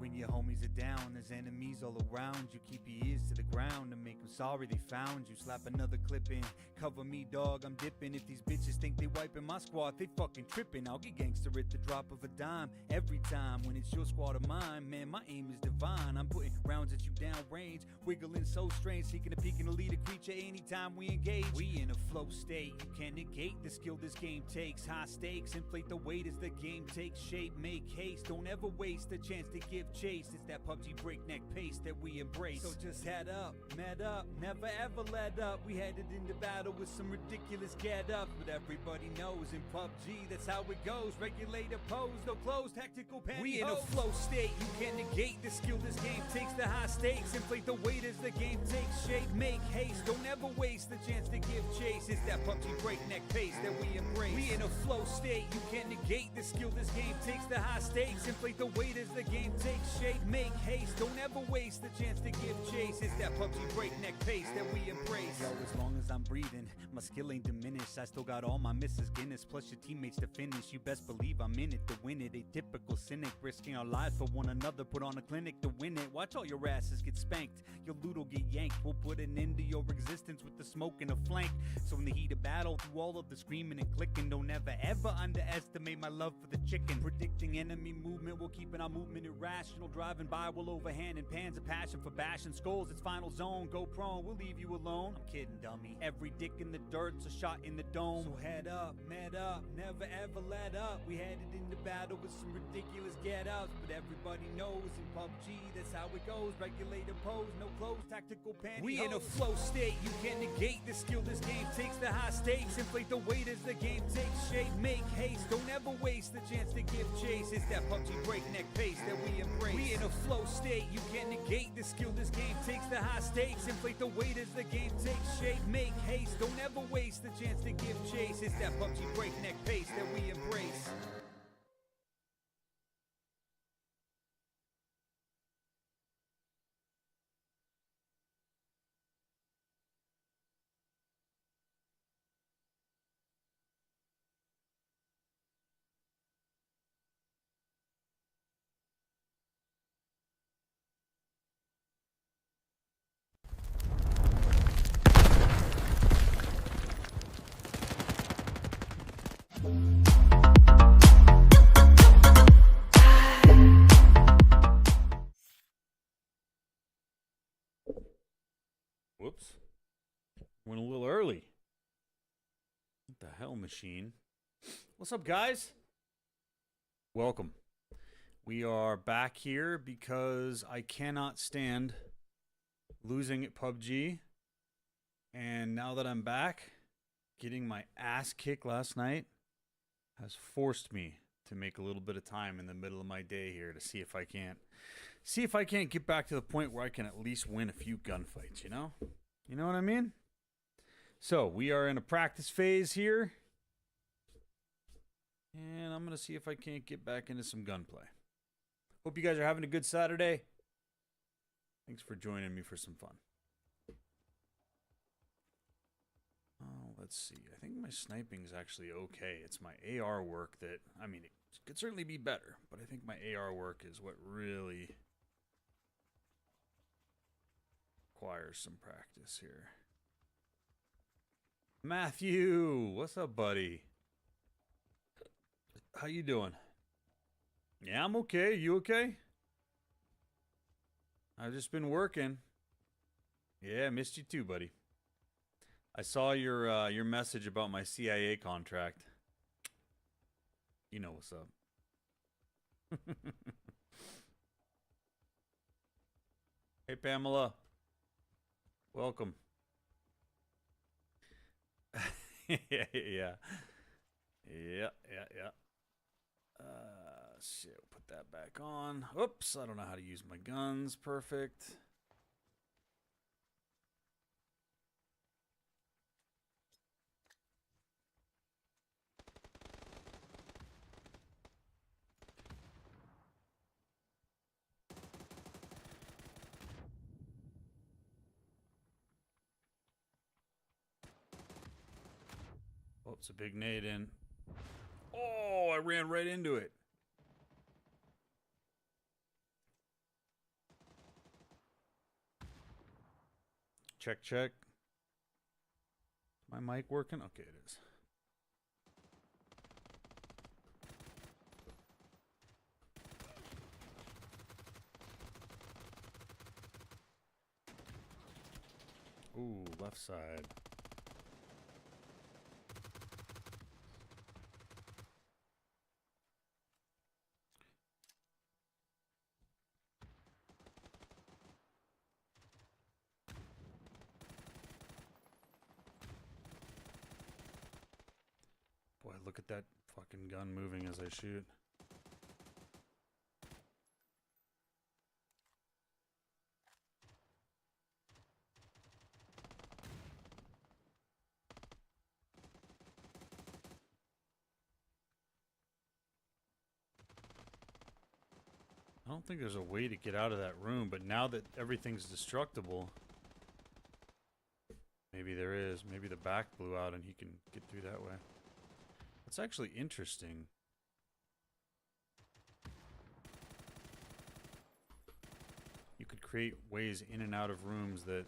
When your homies are down, there's enemies all around you. Keep your ears to the ground and make them sorry they found you. Slap another clip in, cover me dog, I'm dipping. If these bitches think they wiping my squad, they fucking tripping. I'll get gangster at the drop of a dime. Every time when it's your squad or mine, man, my aim is divine. I'm putting rounds at you down range, wiggling so strange, seeking a peek and a lead a creature anytime we engage. We in a flow state, you can't negate the skill this game takes. High stakes, inflate the weight as the game takes shape. Make haste, don't ever waste the chance to give chase. It's that PUBG breakneck pace that we embrace. So just head up, met up, never ever let up. We headed into battle with some ridiculous get up, but everybody knows in PUBG that's how it goes. Regulator pose, no clothes, tactical pantyhose. We in a flow state, you can't negate the skill this game takes. The high stakes, inflate the weight as the game takes shape. Make haste, don't ever waste the chance to give chase. It's that PUBG breakneck pace that we embrace. We in a flow state, you can't negate the skill this game takes. The high stakes, inflate the weight as the game takes shape. Make haste, don't ever waste the chance to give chase. It's that PUBG breakneck pace that we embrace. Yo, as long as I'm breathing, my skill ain't diminished. I still got all my Mrs. Guinness plus your teammates to finish. You best believe I'm in it to win it. A typical cynic, risking our lives for one another. Put on a clinic to win it. Watch all your asses get spanked, your loot'll get yanked. We'll put an end to your existence with the smoke and a flank. So in the heat of battle, through all of the screaming and clicking, don't ever underestimate my love for the chicken. Predicting enemy movement, we're keeping our movement irrational. Driving by, we'll overhand and pans a passion for bashing skulls. It's final zone, go prone, we'll leave you alone. I'm kidding, dummy. Every dick in the dirt's a shot in the dome. So head up, met up, never ever let up. We headed into battle with some ridiculous get-ups, but everybody knows in PUBG that's how it goes. Regulator pose, no clothes, tactical pantyhose. We in a flow state, you can't negate the skill this game takes. The high stakes, inflate the weight as the game takes shape. Make haste, don't ever waste the chance to give chase. It's that PUBG breakneck pace that we embrace. We in a flow state, you can't negate the skill this game takes. The high stakes, inflate the weight as the game takes shape. Make haste, don't ever waste the chance to give chase. It's that PUBG breakneck pace that we embrace. Whoops. Went a little early. What the hell, machine? What's up, guys? Welcome. We are back here because I cannot stand losing at PUBG. And now that I'm back, getting my ass kicked last night has forced me to make a little bit of time in the middle of my day here to see if I can't get back to the point where I can at least win a few gunfights, you know? You know what I mean? So, we are in a practice phase here. And I'm going to see if I can't get back into some gunplay. Hope you guys are having a good Saturday. Thanks for joining me for some fun. Oh, let's see. I think my sniping is actually okay. It's my AR work that, I mean, it could certainly be better, but I think my AR work is what really requires some practice here. Matthew, what's up, buddy? How you doing? Yeah, I'm okay. You okay? I've just been working. Yeah, missed you too, buddy. I saw your message about my CIA contract. You know what's up. Hey, Pamela. Welcome. yeah. Shit, put that back on. Oops, I don't know how to use my guns. Perfect. Oh, it's a big nade in. Oh, I ran right into it. Check, check. Is my mic working? Okay, it is. Ooh, left side. Boy, look at that fucking gun moving as I shoot. I don't think there's a way to get out of that room, but now that everything's destructible, maybe there is. Maybe the back blew out and he can get through that way. That's actually interesting. You could create ways in and out of rooms that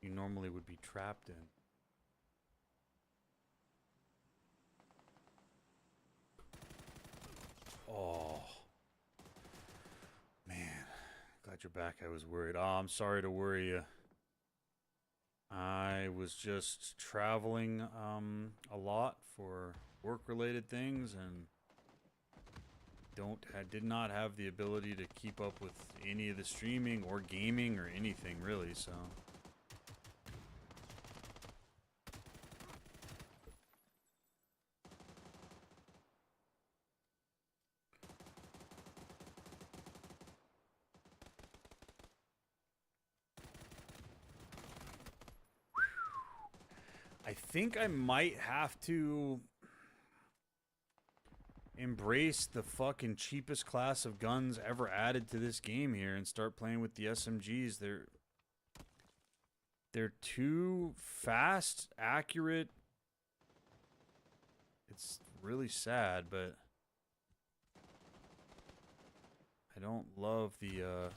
you normally would be trapped in. Oh. Man. Glad you're back. I was worried. Oh, I'm sorry to worry you. I was just traveling a lot for work-related things and did not have the ability to keep up with any of the streaming or gaming or anything really, so I think I might have to embrace the fucking cheapest class of guns ever added to this game here and start playing with the SMGs. They're too fast, accurate. It's really sad, but I don't love the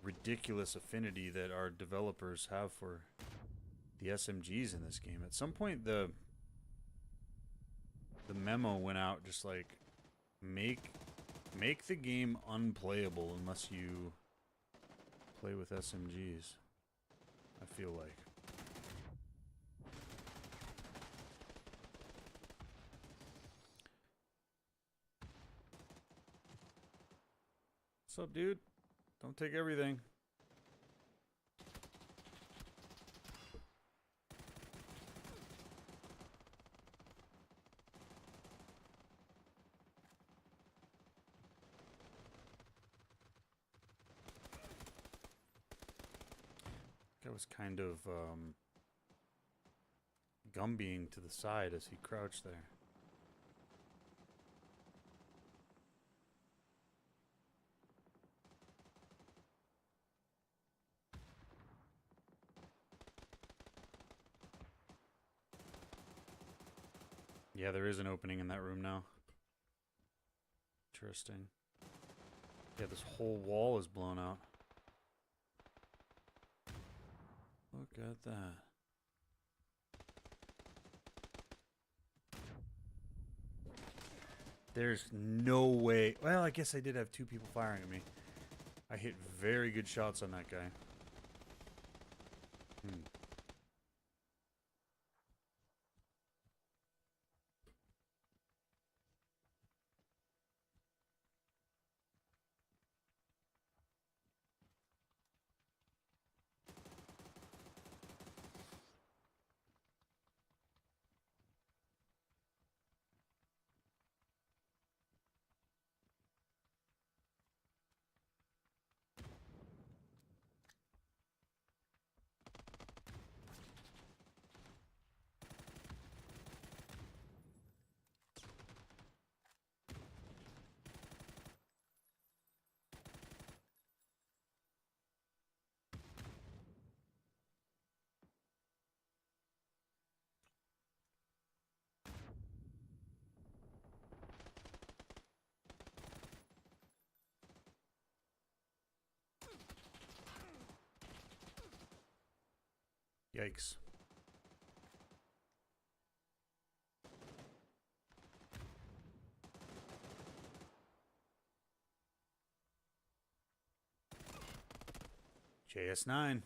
ridiculous affinity that our developers have for the SMGs in this game. At some point the memo went out just like make the game unplayable unless you play with SMGs. I feel like. What's up, dude? Don't take everything. That was kind of Gumbying to the side as he crouched there. Yeah, there is an opening in that room now. Interesting. Yeah, this whole wall is blown out. Look at that. There's no way. Well, I guess I did have two people firing at me. I hit very good shots on that guy. Yikes. JS9.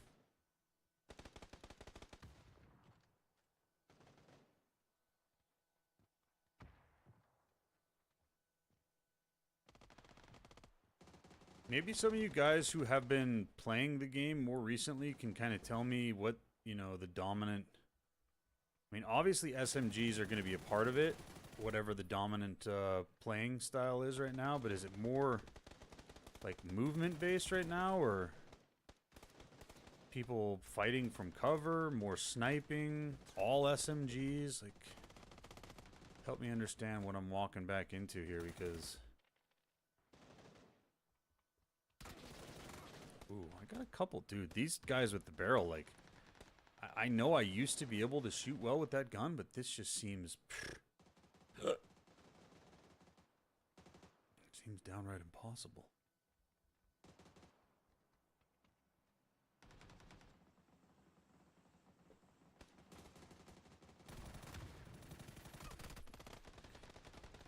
Maybe some of you guys who have been playing the game more recently can kind of tell me what, you know, the dominant... I mean, obviously SMGs are going to be a part of it, whatever the dominant playing style is right now, but is it more, like, movement-based right now, or people fighting from cover, more sniping, all SMGs? Like, help me understand what I'm walking back into here, because... Ooh, I got a couple. Dude, these guys with the barrel, like... I know I used to be able to shoot well with that gun, but this just seems... seems downright impossible.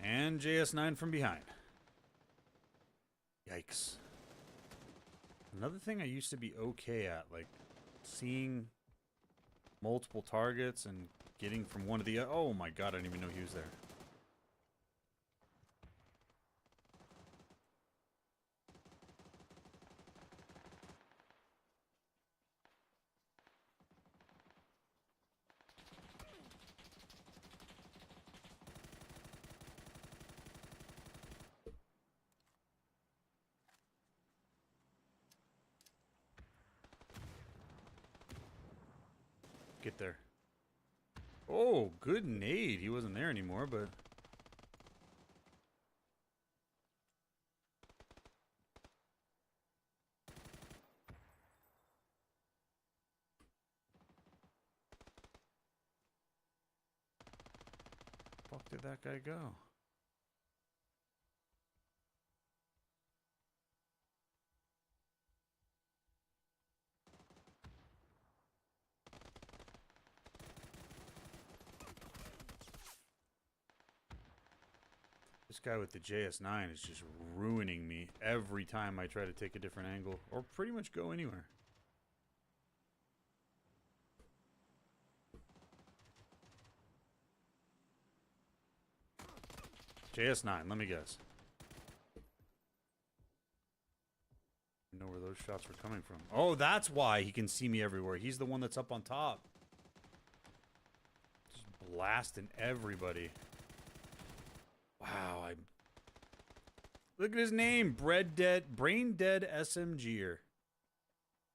And JS9 from behind. Yikes. Another thing I used to be okay at, like, seeing multiple targets and getting from one to the other. Oh my god, I didn't even know he was there. Get there. Oh, good nade. He wasn't there anymore, but... fuck did that guy go? This guy with the JS9 is just ruining me every time I try to take a different angle, or pretty much go anywhere. JS9, let me guess. I know where those shots were coming from. Oh, that's why he can see me everywhere. He's the one that's up on top. Just blasting everybody. Wow, look at his name, Brain Dead SMGer.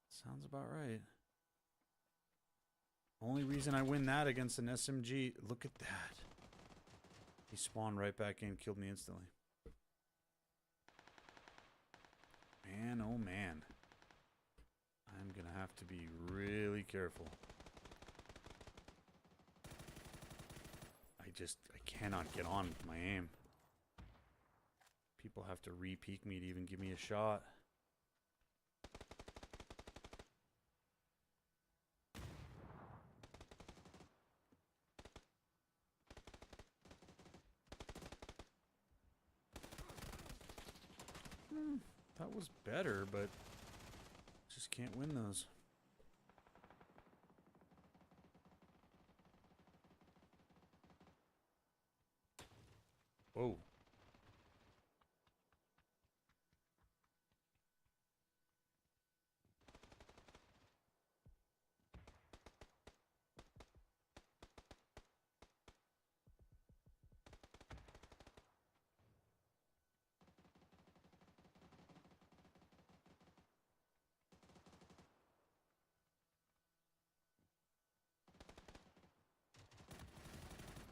Sounds about right. Only reason I win that against an SMG, look at that. He spawned right back in, killed me instantly. Man, oh man. I'm gonna have to be really careful. I cannot get on with my aim. People have to re-peek me to even give me a shot. That was better, but just can't win those. Whoa.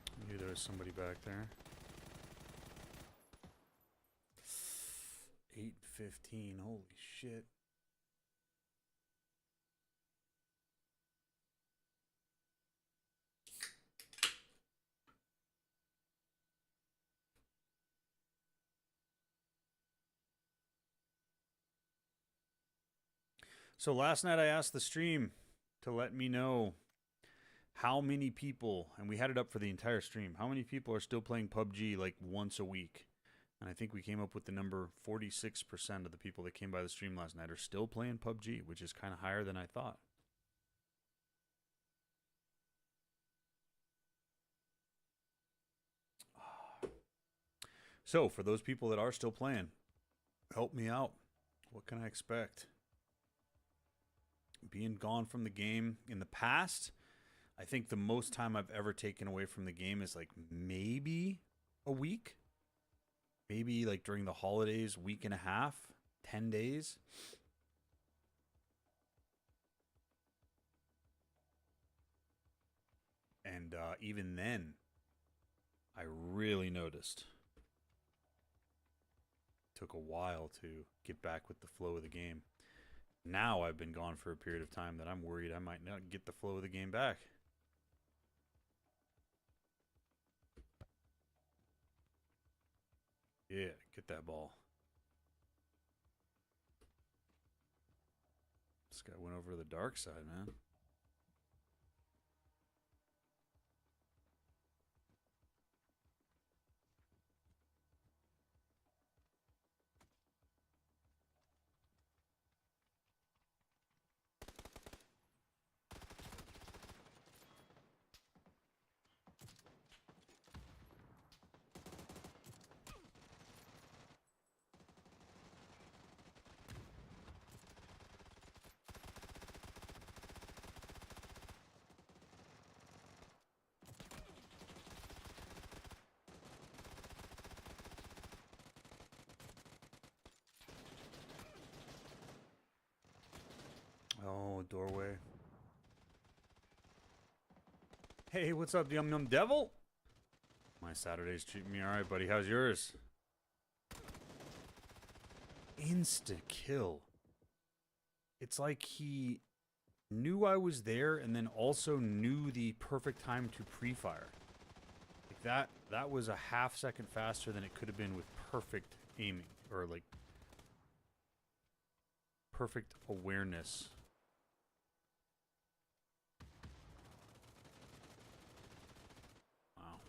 I knew there was somebody back there. 8:15, holy shit. So last night I asked the stream to let me know how many people, and we had it up for the entire stream, how many people are still playing PUBG like once a week? And I think we came up with the number 46% of the people that came by the stream last night are still playing PUBG, which is kind of higher than I thought. So, for those people that are still playing, help me out. What can I expect? Being gone from the game in the past, I think the most time I've ever taken away from the game is like maybe a week. Maybe like during the holidays, week and a half, 10 days. And even then, I really noticed. Took a while to get back with the flow of the game. Now I've been gone for a period of time that I'm worried I might not get the flow of the game back. Yeah, get that ball. This guy went over to the dark side, man. Oh, doorway. Hey, what's up, Yum Yum Devil? My Saturday's treating me alright, buddy. How's yours? Insta kill. It's like he knew I was there and then also knew the perfect time to pre-fire. Like that was a half second faster than it could have been with perfect aiming, or like perfect awareness. Wow.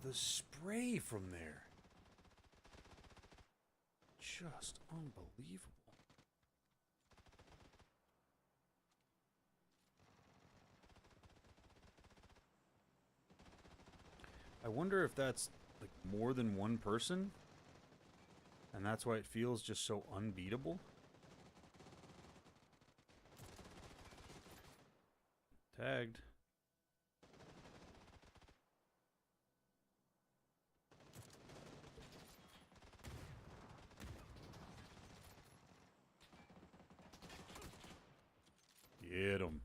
The spray from there. Just unbelievable. I wonder if that's like more than one person, and that's why it feels just so unbeatable. Tagged. Get him.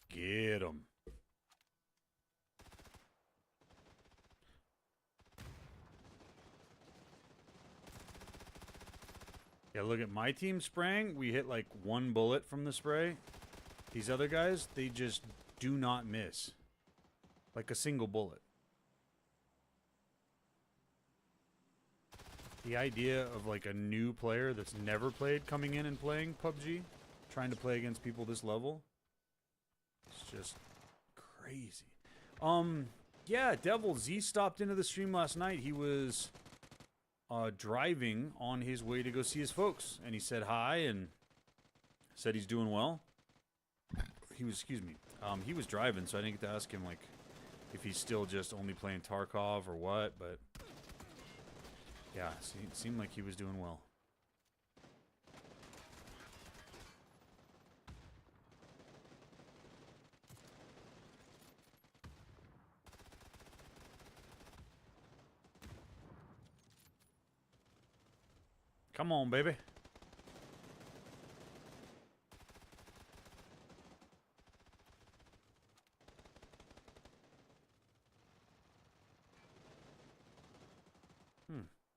Get him. Yeah, look at my team spraying. We hit like one bullet from the spray. These other guys, they just do not miss. Like a single bullet. The idea of like a new player that's never played coming in and playing PUBG, trying to play against people this level, it's just crazy. Yeah, Devil Z stopped into the stream last night. He was driving on his way to go see his folks, and he said hi and said he's doing well. He was, excuse me, he was driving, so I didn't get to ask him like if he's still just only playing Tarkov or what, but yeah, it seemed like he was doing well. Come on, baby.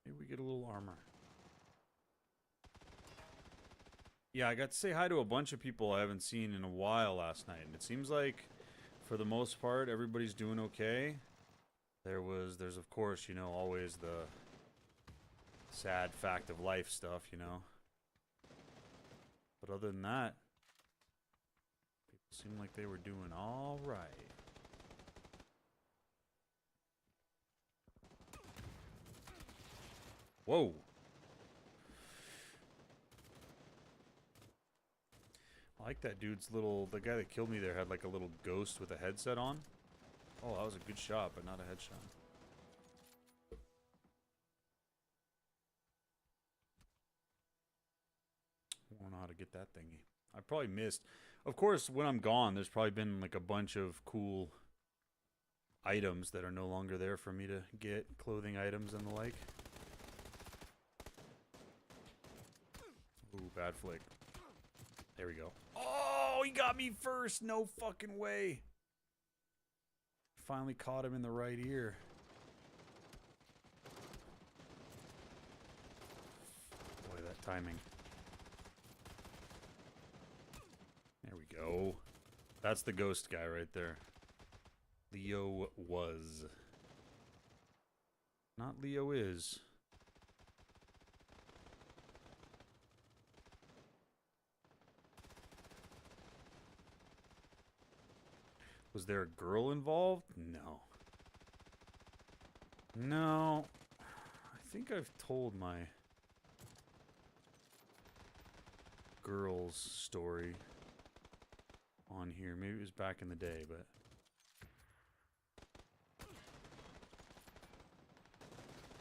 Maybe we get a little armor. Yeah, I got to say hi to a bunch of people I haven't seen in a while last night. And it seems like for the most part, everybody's doing okay. There's of course, you know, always the sad fact of life stuff, you know. But other than that, people seem like they were doing all right. Whoa. I like that dude's little... The guy that killed me there had like a little ghost with a headset on. Oh, that was a good shot, but not a headshot. I don't know how to get that thingy. I probably missed... Of course, when I'm gone, there's probably been like a bunch of cool items that are no longer there for me to get. Clothing items and the like. Ooh, bad flick. There we go. Oh, he got me first. No fucking way. Finally caught him in the right ear. Boy, that timing. There we go. That's the ghost guy right there. Leo was. Not Leo is. Was there a girl involved? No. No. I think I've told my girl's story on here. Maybe it was back in the day, but...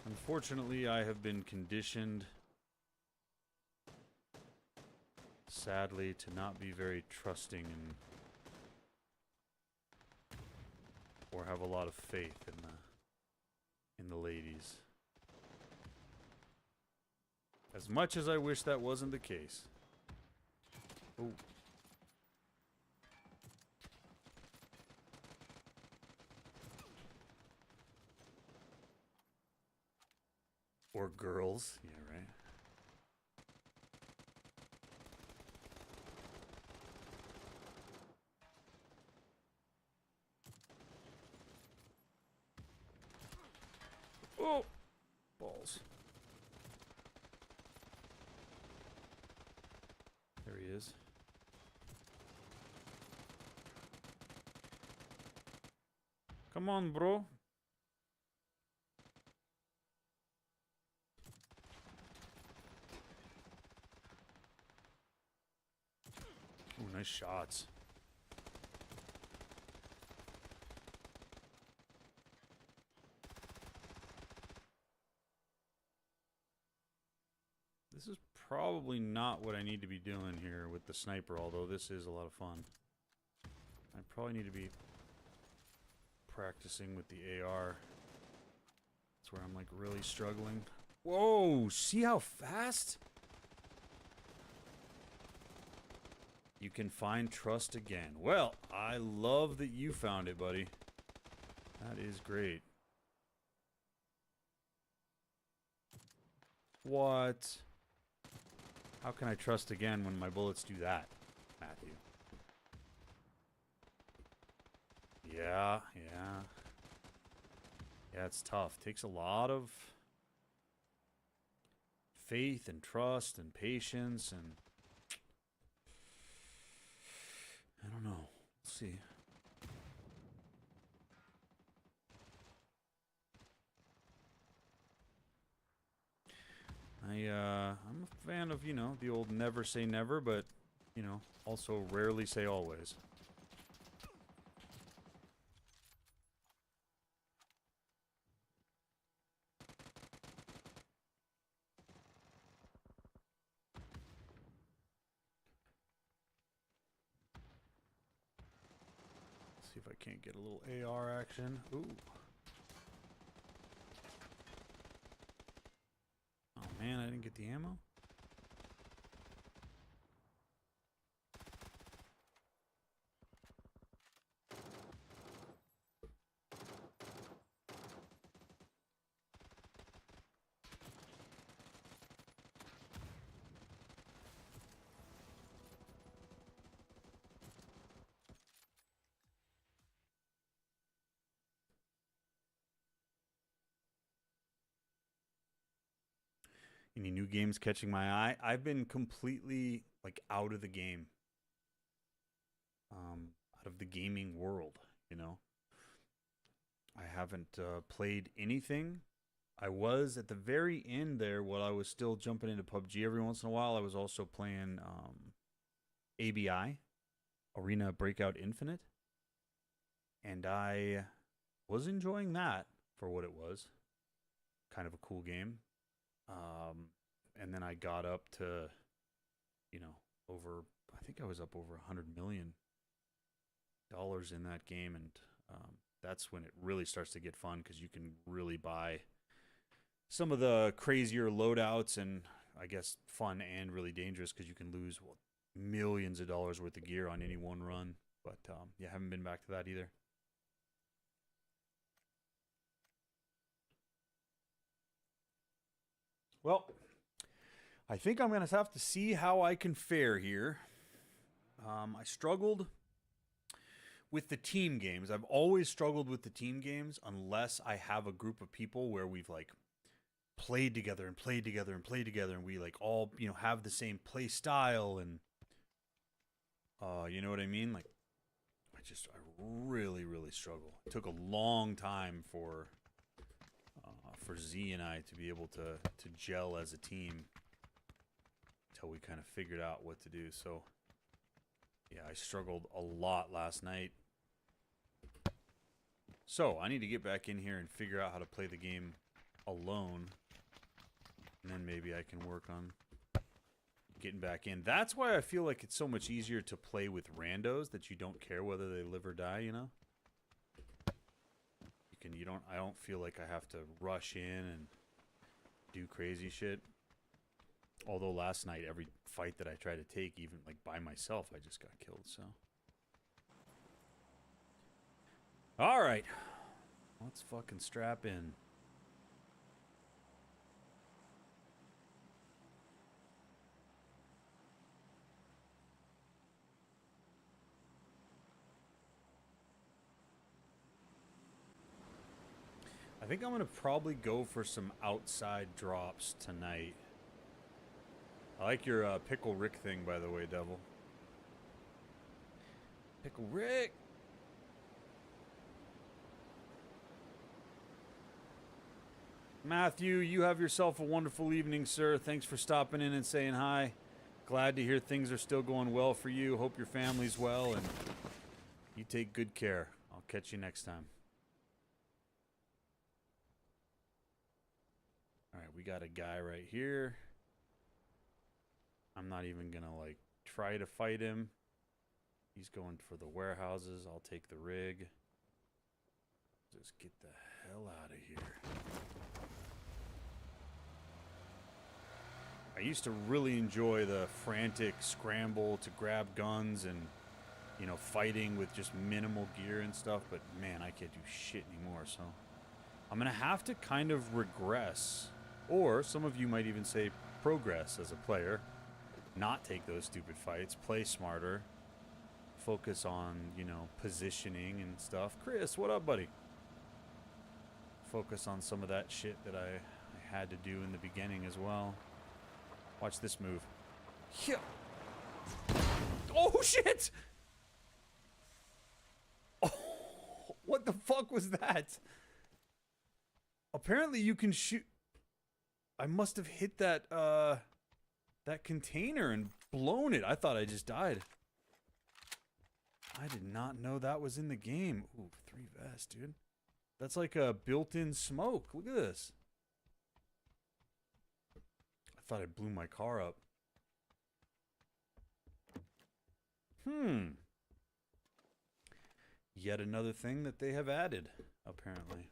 Unfortunately, I have been conditioned, sadly, to not be very trusting and or have a lot of faith in the ladies. As much as I wish that wasn't the case. Oh. Or girls. Yeah, right. Oh! Balls. There he is. Come on, bro. Ooh, nice shots. This is probably not what I need to be doing here with the sniper, although this is a lot of fun. I probably need to be practicing with the AR. That's where I'm like really struggling. Whoa, see how fast? You can find trust again. Well, I love that you found it, buddy. That is great. What? How can I trust again when my bullets do that, Matthew? Yeah. Yeah, it's tough. Takes a lot of faith and trust and patience and... I don't know. We'll see. I'm a fan of, you know, the old never say never, but, you know, also rarely say always. Let's see if I can't get a little AR action. Ooh. Oh man, I didn't get the ammo. Any new games catching my eye? I've been completely like out of the game. Out of the gaming world, you know. I haven't played anything. I was at the very end there while I was still jumping into PUBG every once in a while. I was also playing ABI, Arena Breakout Infinite. And I was enjoying that for what it was. Kind of a cool game. And then I got up to, you know, I think I was up over $100 million in that game. And that's when it really starts to get fun because you can really buy some of the crazier loadouts, and I guess fun and really dangerous because you can lose millions of dollars worth of gear on any one run. But yeah, haven't been back to that either. Well, I think I'm going to have to see how I can fare here. I struggled with the team games. I've always struggled with the team games unless I have a group of people where we've like played together and played together and played together, and we like all, you know, have the same play style, and you know what I mean? Like I really struggle. It took a long time for Z and I to be able to gel as a team until we kind of figured out what to do. So yeah, I struggled a lot last night. So I need to get back in here and figure out how to play the game alone, and then maybe I can work on getting back in. That's why I feel like it's so much easier to play with randos, that you don't care whether they live or die, you know? I don't feel like I have to rush in and do crazy shit. Although last night, every fight that I tried to take, even like by myself, I just got killed, so. Alright. Let's fucking strap in. I think I'm going to probably go for some outside drops tonight. I like your Pickle Rick thing, by the way, Devil. Pickle Rick! Matthew, you have yourself a wonderful evening, sir. Thanks for stopping in and saying hi. Glad to hear things are still going well for you. Hope your family's well, and you take good care. I'll catch you next time. Alright, we got a guy right here. I'm not even gonna, like, try to fight him. He's going for the warehouses. I'll take the rig. Just get the hell out of here. I used to really enjoy the frantic scramble to grab guns and, you know, fighting with just minimal gear and stuff, but man, I can't do shit anymore, so I'm gonna have to kind of regress, or some of you might even say progress as a player. Not take those stupid fights, play smarter, focus on, you know, positioning and stuff. Chris, what up, buddy? Focus on some of that shit that I had to do in the beginning as well. Watch this move. Yeah. Oh, shit! Oh, what the fuck was that? Apparently you can shoot... I must have hit that, that container and blown it. I thought I just died. I did not know that was in the game. Ooh, 3 vests, dude. That's like a built-in smoke. Look at this. I thought I blew my car up. Yet another thing that they have added, apparently.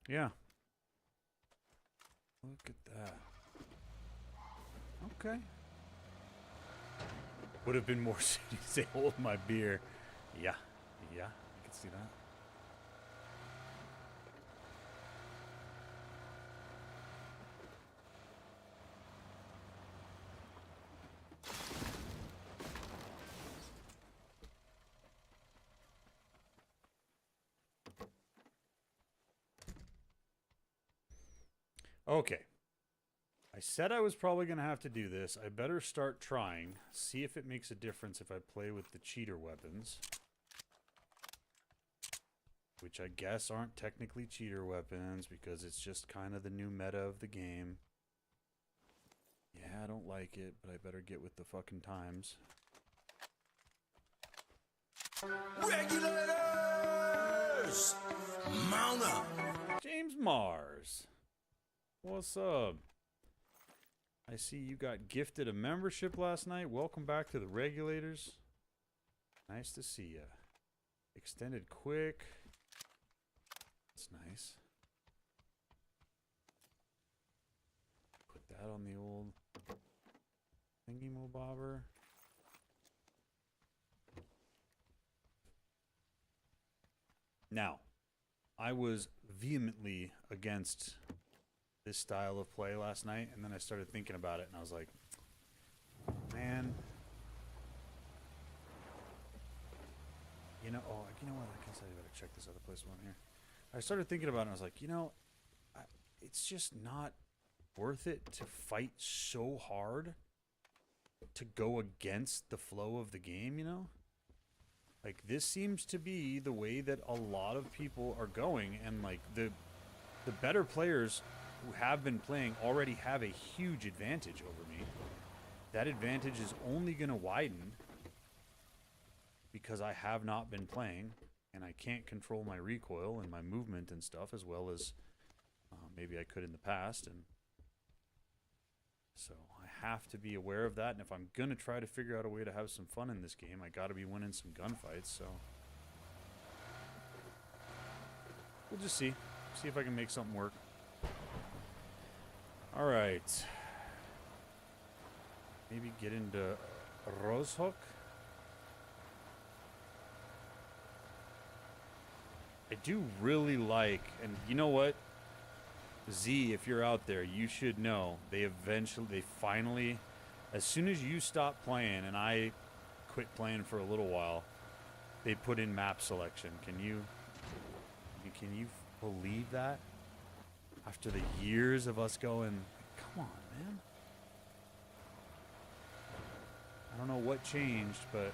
Yeah. Look at that. Okay. Would have been more suited to say, hold my beer. Yeah, yeah, I can see that. Okay. I said I was probably going to have to do this. I better start trying. See if it makes a difference if I play with the cheater weapons. Which I guess aren't technically cheater weapons because it's just kind of the new meta of the game. Yeah, I don't like it, but I better get with the fucking times. Regulators! Mount up! James Mars. What's up? I see you got gifted a membership last night. Welcome back to the Regulators. Nice to see ya. Extended quick. That's nice. Put that on the old thingy-mo-bobber. Now, I was vehemently against this style of play last night, and then I started thinking about it, and I was like, man, you know, oh, you know what, I guess I better check this other place while I'm here. I started thinking about it, and I was like, you know, it's just not worth it to fight so hard to go against the flow of the game, you know? Like, this seems to be the way that a lot of people are going, and like the better players who have been playing already have a huge advantage over me. That advantage is only going to widen because I have not been playing and I can't control my recoil and my movement and stuff as well as maybe I could in the past. And so I have to be aware of that, and if I'm going to try to figure out a way to have some fun in this game, I got to be winning some gunfights. So we'll just see if I can make something work. All right. Maybe get into Rosehook. I do really like, and you know what? Z, if you're out there, you should know they finally, as soon as you stop playing and I quit playing for a little while, they put in map selection. Can you believe that? After the years of us going, come on, man. I don't know what changed, but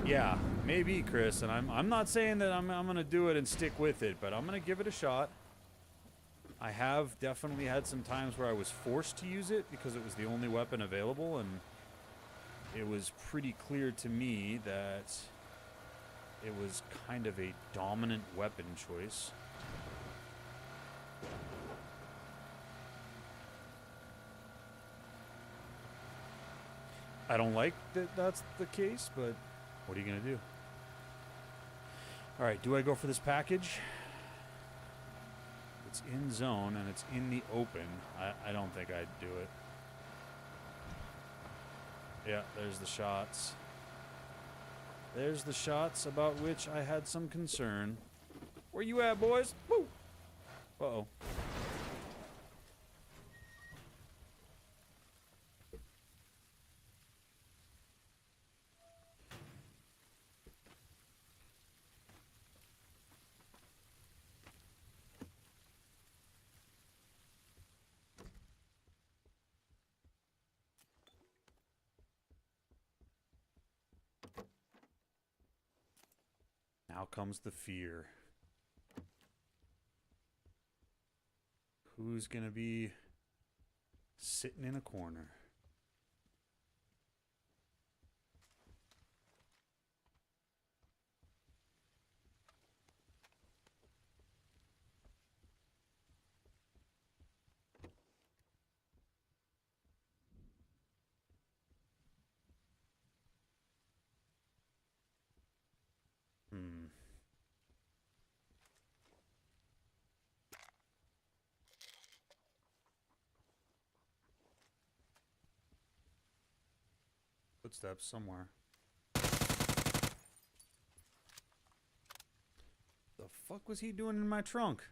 yeah, maybe, Chris. And I'm not saying that I'm gonna do it and stick with it, but I'm gonna give it a shot. I have definitely had some times where I was forced to use it because it was the only weapon available, and it was pretty clear to me that it was kind of a dominant weapon choice. I don't like that that's the case, but what are you going to do? All right, do I go for this package? It's in zone and it's in the open. I don't think I'd do it. Yeah, there's the shots. There's the shots about which I had some concern. Where you at, boys? Woo! Uh-oh. Now comes the fear. Who's gonna be sitting in a corner? footsteps somewhere. The fuck was he doing in my trunk?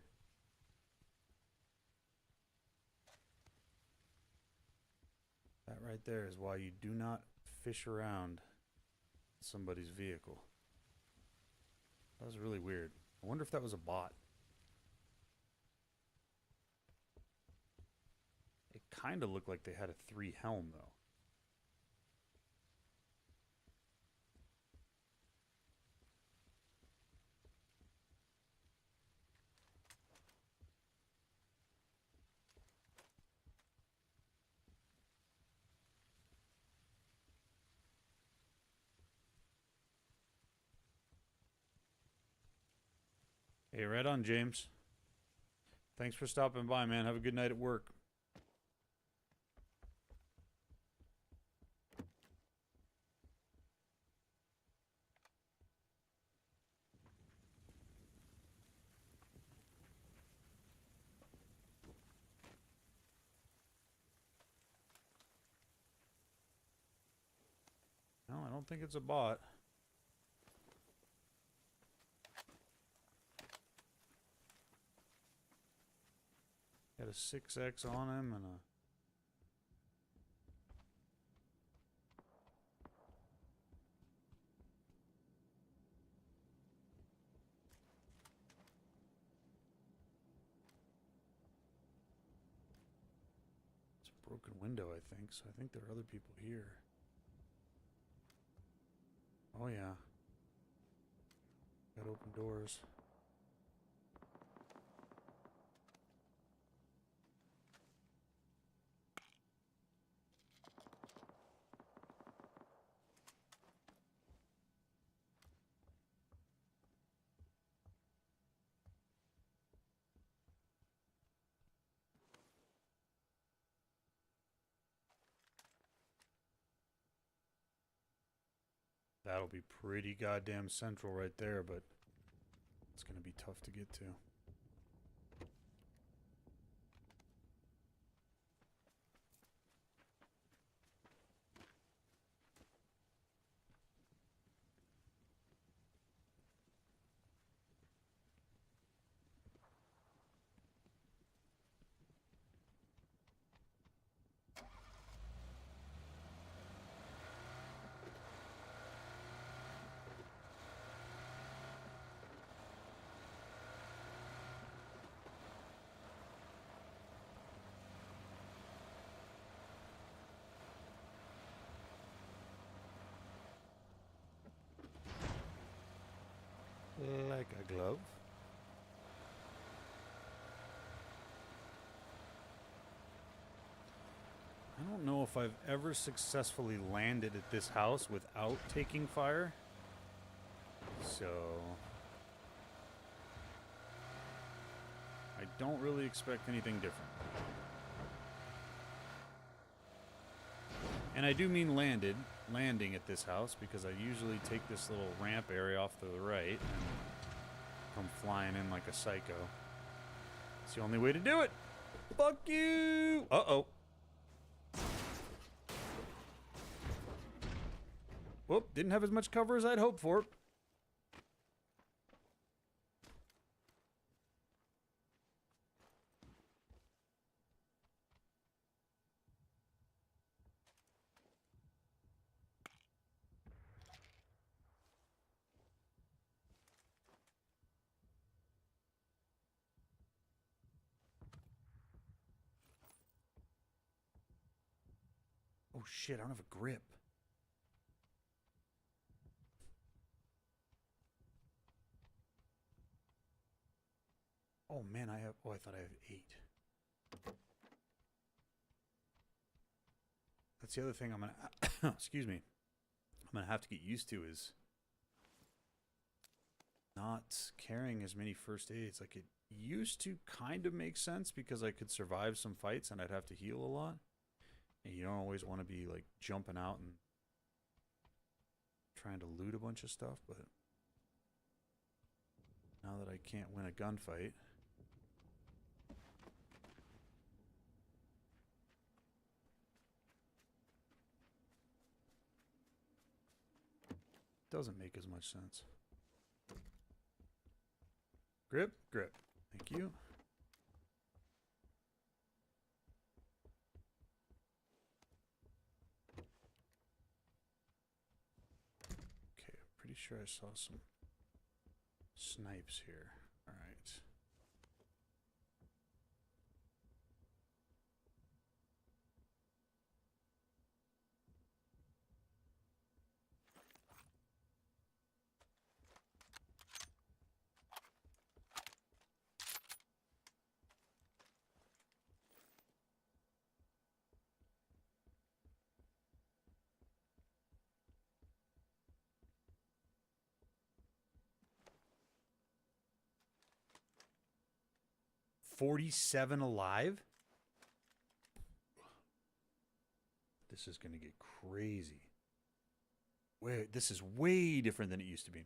That right there is why you do not fish around somebody's vehicle. That was really weird. I wonder if that was a bot. It kind of looked like they had a 3 helm though. Hey, right on, James. Thanks for stopping by, man. Have a good night at work. No, I don't think it's a bot. Got a 6X on him and a... It's a broken window, I think, so I think there are other people here. Oh yeah. Got open doors. That'll be pretty goddamn central right there, but it's gonna be tough to get to. Like a glove. I don't know if I've ever successfully landed at this house without taking fire. So... I don't really expect anything different. And I do mean landing at this house, because I usually take this little ramp area off to the right and come flying in like a psycho. It's the only way to do it. Fuck you! Uh-oh. Whoop, didn't have as much cover as I'd hoped for. Oh shit, I don't have a grip. Oh man, I have... Oh, I thought I have 8. That's the other thing I'm gonna... excuse me. I'm gonna have to get used to is... not carrying as many first aids. Like, it used to kind of make sense because I could survive some fights and I'd have to heal a lot. And you don't always want to be, like, jumping out and trying to loot a bunch of stuff, but now that I can't win a gunfight... doesn't make as much sense. Grip, grip. Thank you. Okay, I'm pretty sure I saw some snipes here. All right. $47 alive? This is going to get crazy. Wait, this is way different than it used to be.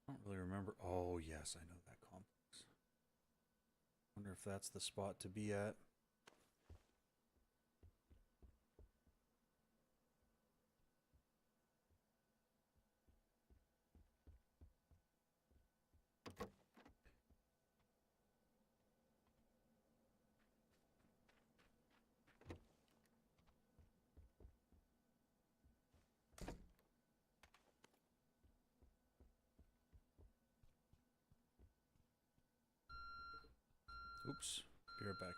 I don't really remember. Oh, yes, I know that complex. Wonder if that's the spot to be at. Oops. Be right back.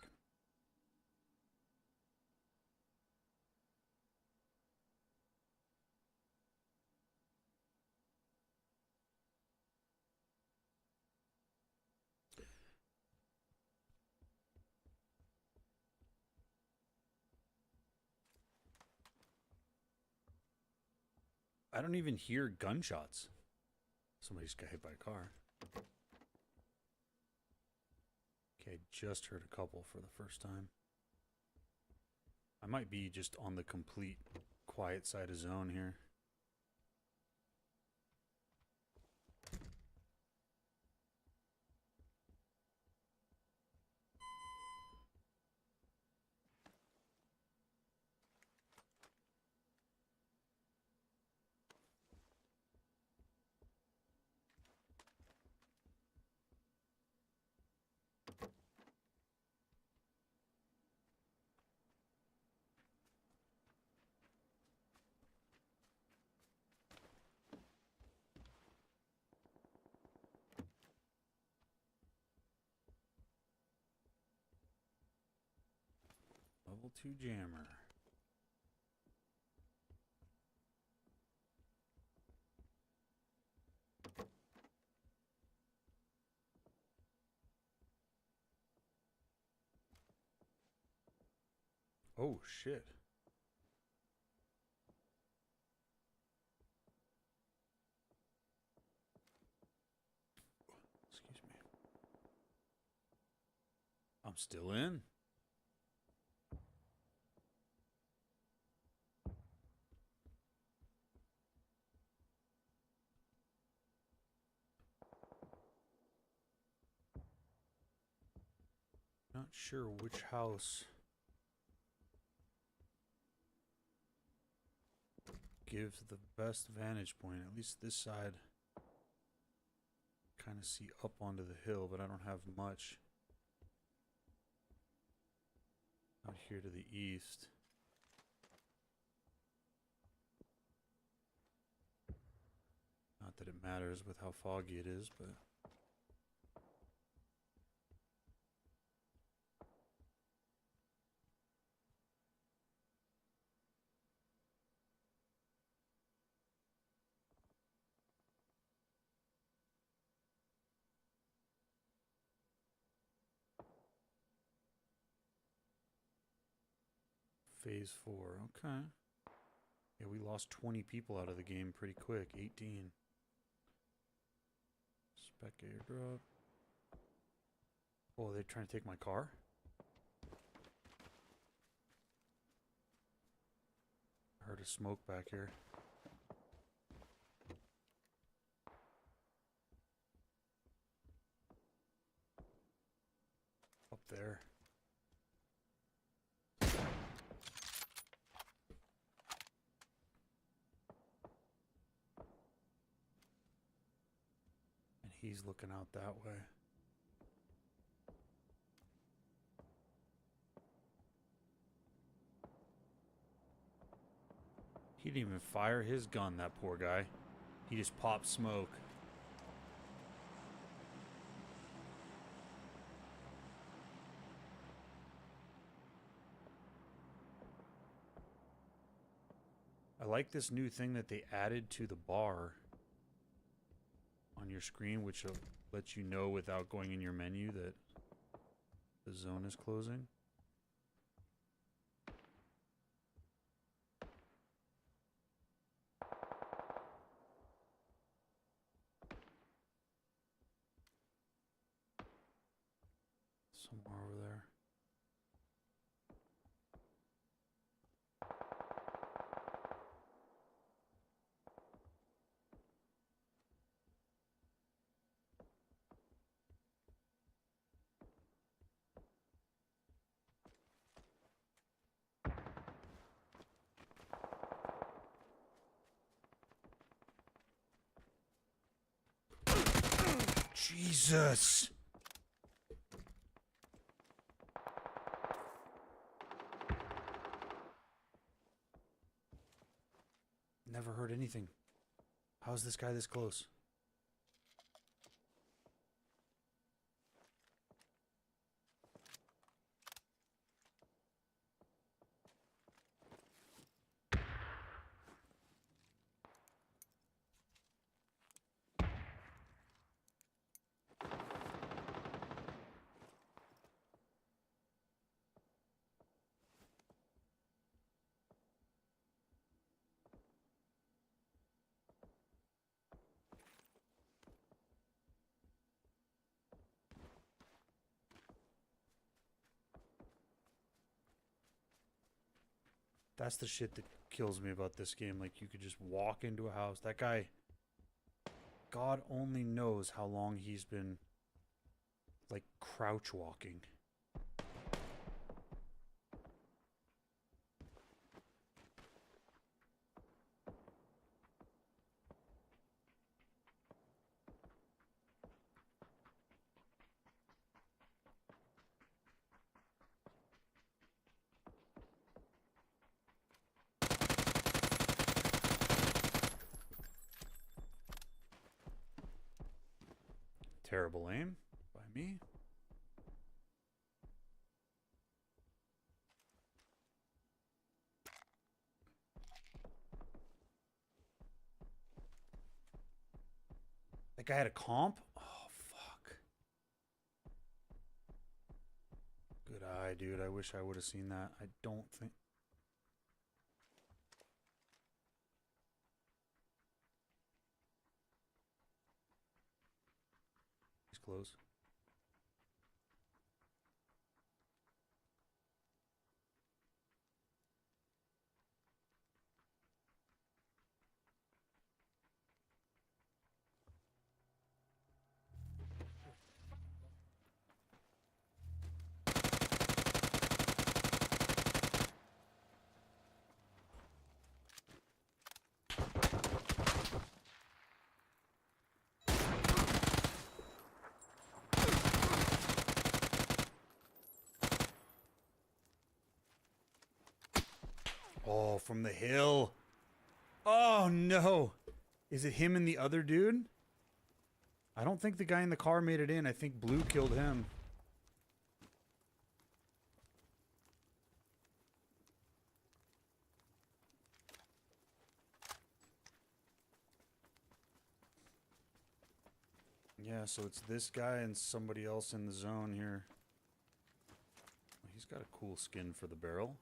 I don't even hear gunshots. Somebody just got hit by a car. Okay, I just heard a couple for the first time. I might be just on the complete quiet side of zone here. Level 2 jammer. Oh, shit. Excuse me. I'm still in. Not sure which house gives the best vantage point. At least this side. Kind of see up onto the hill, but I don't have much out here to the east. Not that it matters with how foggy it is, but Phase 4, okay. Yeah, we lost 20 people out of the game pretty quick. 18. Spec airdrop. Oh, they're trying to take my car? I heard a smoke back here. Up there. And he's looking out that way. He didn't even fire his gun, that poor guy. He just popped smoke. I like this new thing that they added to the bar on your screen, which will let you know without going in your menu that the zone is closing. Somewhere over there. Jesus! Never heard anything. How's this guy this close? That's the shit that kills me about this game. Like, you could just walk into a house. That guy, God only knows how long he's been, like, crouch walking. Terrible aim by me. That guy had a comp? Oh, fuck. Good eye, dude. I wish I would have seen that. I don't think... He's close. Oh, from the hill. Oh, no. Is it him and the other dude? I don't think the guy in the car made it in. I think Blue killed him. Yeah, so it's this guy and somebody else in the zone here. He's got a cool skin for the barrel.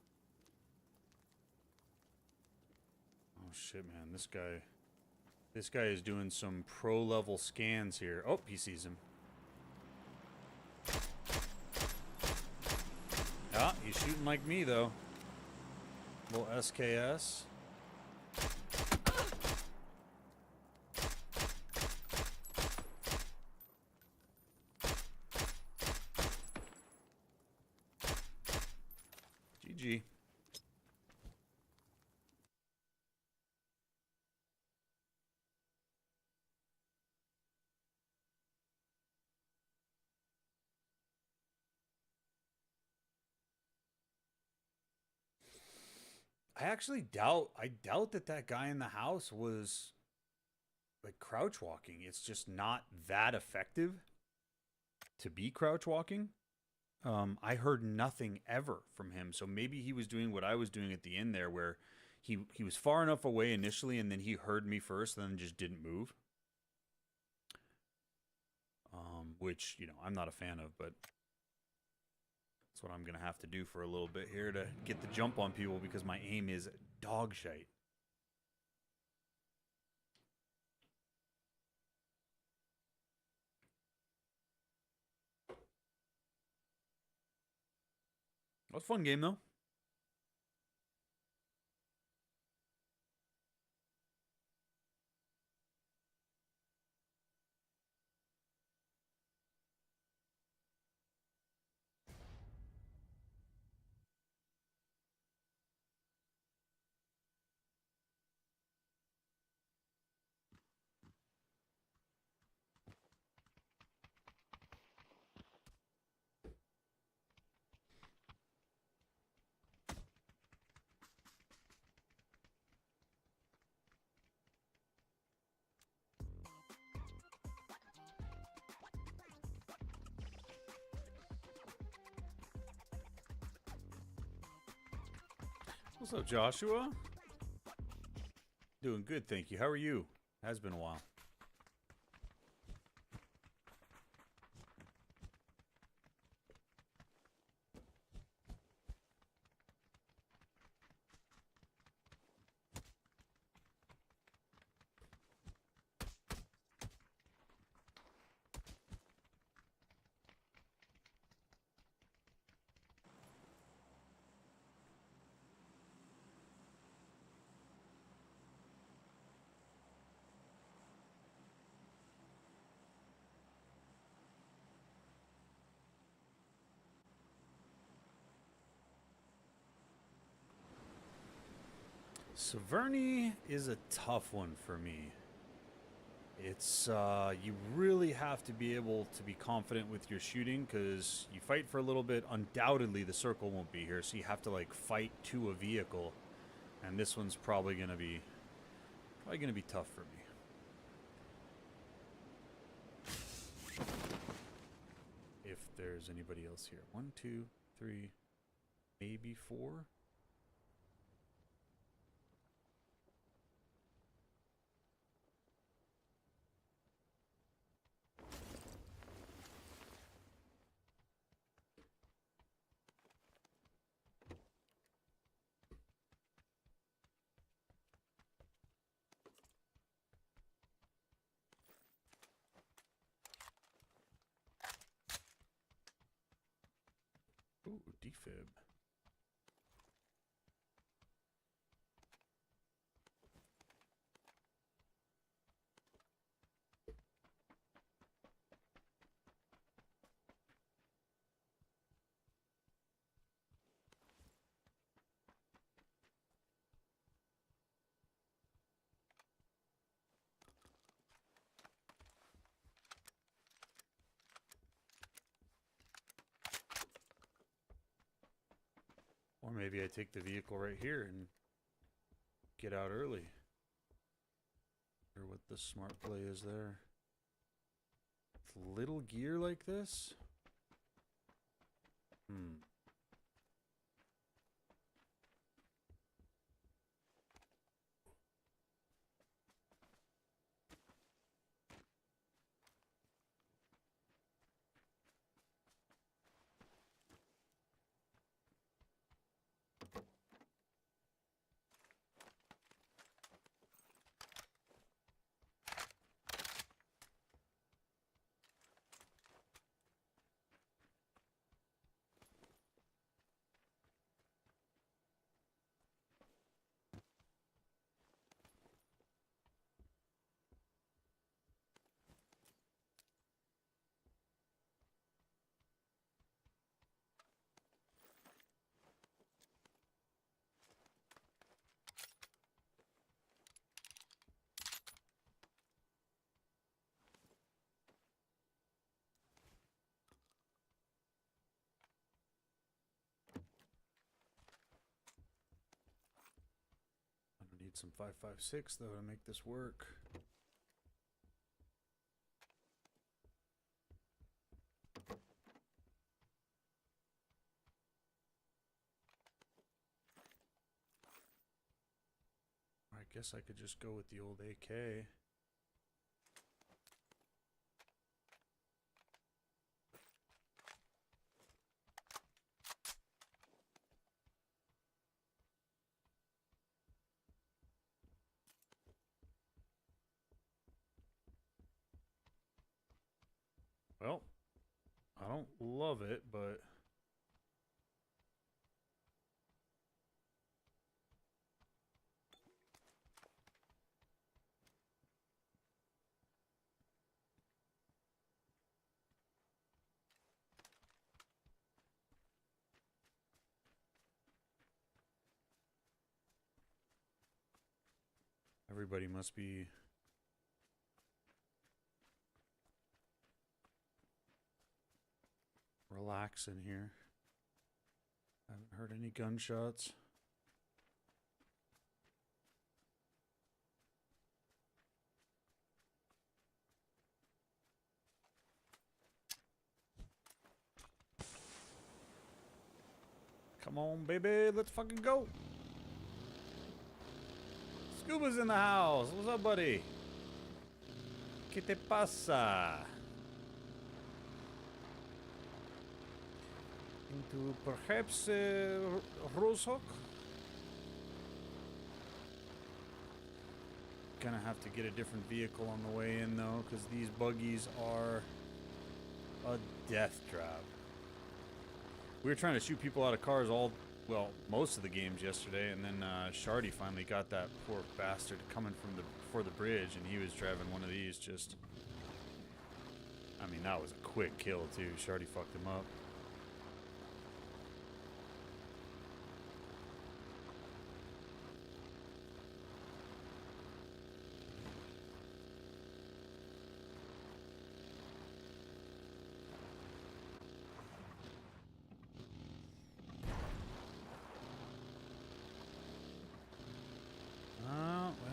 Oh shit, man, this guy is doing some pro level scans here. Oh, he sees him. Nothing like me, though. Little SKS. GG. I doubt that guy in the house was like crouch walking. It's just not that effective to be crouch walking. I heard nothing ever from him, so maybe he was doing what I was doing at the end there, where he was far enough away initially, and then he heard me first, and then just didn't move. Which I'm not a fan of, but that's what I'm gonna have to do for a little bit here to get the jump on people because my aim is dog shite. It was a fun game though. What's up, Joshua? Doing good, thank you. How are you? Has been a while. Severny is a tough one for me. It's you really have to be able to be confident with your shooting because you fight for a little bit. Undoubtedly, the circle won't be here, so you have to like fight to a vehicle, and this one's probably gonna be tough for me. If there's anybody else here, 1, 2, 3, maybe 4. Ooh, defib. Or maybe I take the vehicle right here and get out early. Or what the smart play is there. Little gear like this? some 5.56 though to make this work. I guess I could just go with the old AK. Well, I don't love it, but everybody must be relaxing here. Haven't heard any gunshots. Come on, baby, let's fucking go. Scuba's in the house. What's up, buddy? ¿Qué te pasa? Into perhaps Rosok? Gonna have to get a different vehicle on the way in though, because these buggies are a death trap. We were trying to shoot people out of cars most of the games yesterday, and then Shardy finally got that poor bastard coming from for the bridge, and he was driving one of these. Just, I mean, that was a quick kill too. Shardy fucked him up.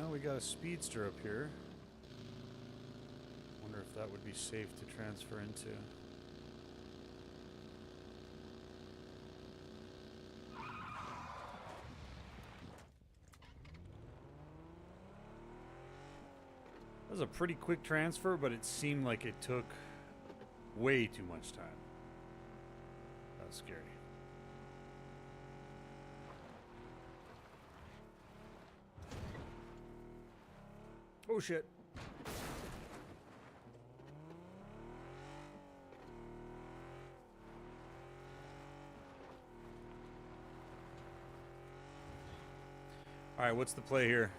We got a speedster up here. Wonder if that would be safe to transfer into. That was a pretty quick transfer, but it seemed like it took way too much time. That was scary. Oh shit. Alright, what's the play here?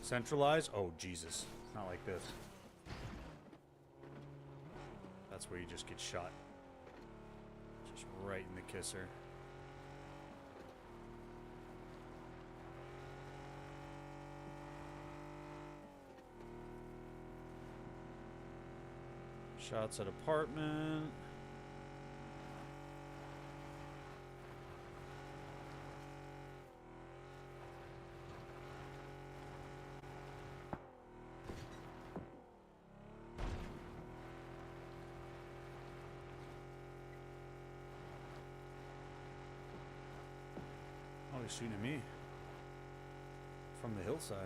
Centralize? Oh, Jesus. It's not like this. That's where you just get shot. Just right in the kisser. Shots at apartment. Oh, he's shooting at me. From the hillside.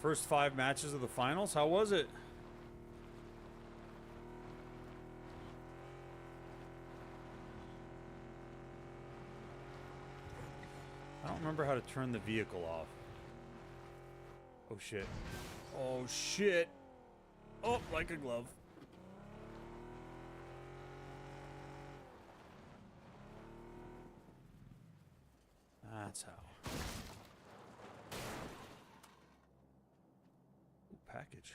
First 5 matches of the finals, how was it? I don't remember how to turn the vehicle off. Oh shit. Oh shit. Oh, like a glove. That's how. Package.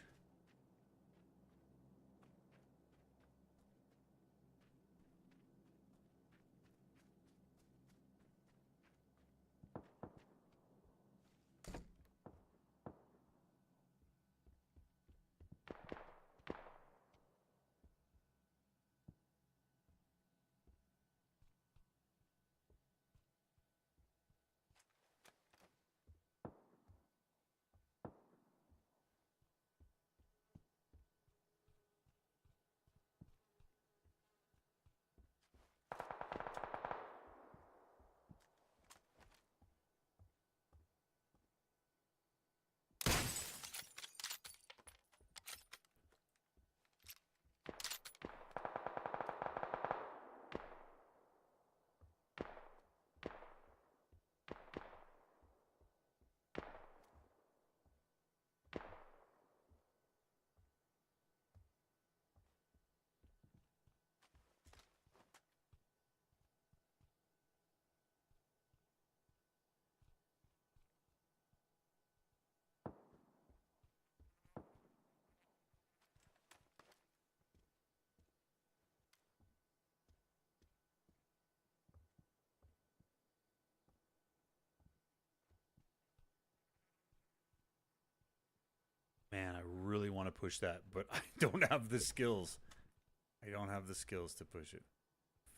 really want to push that, but I don't have the skills. I don't have the skills to push it.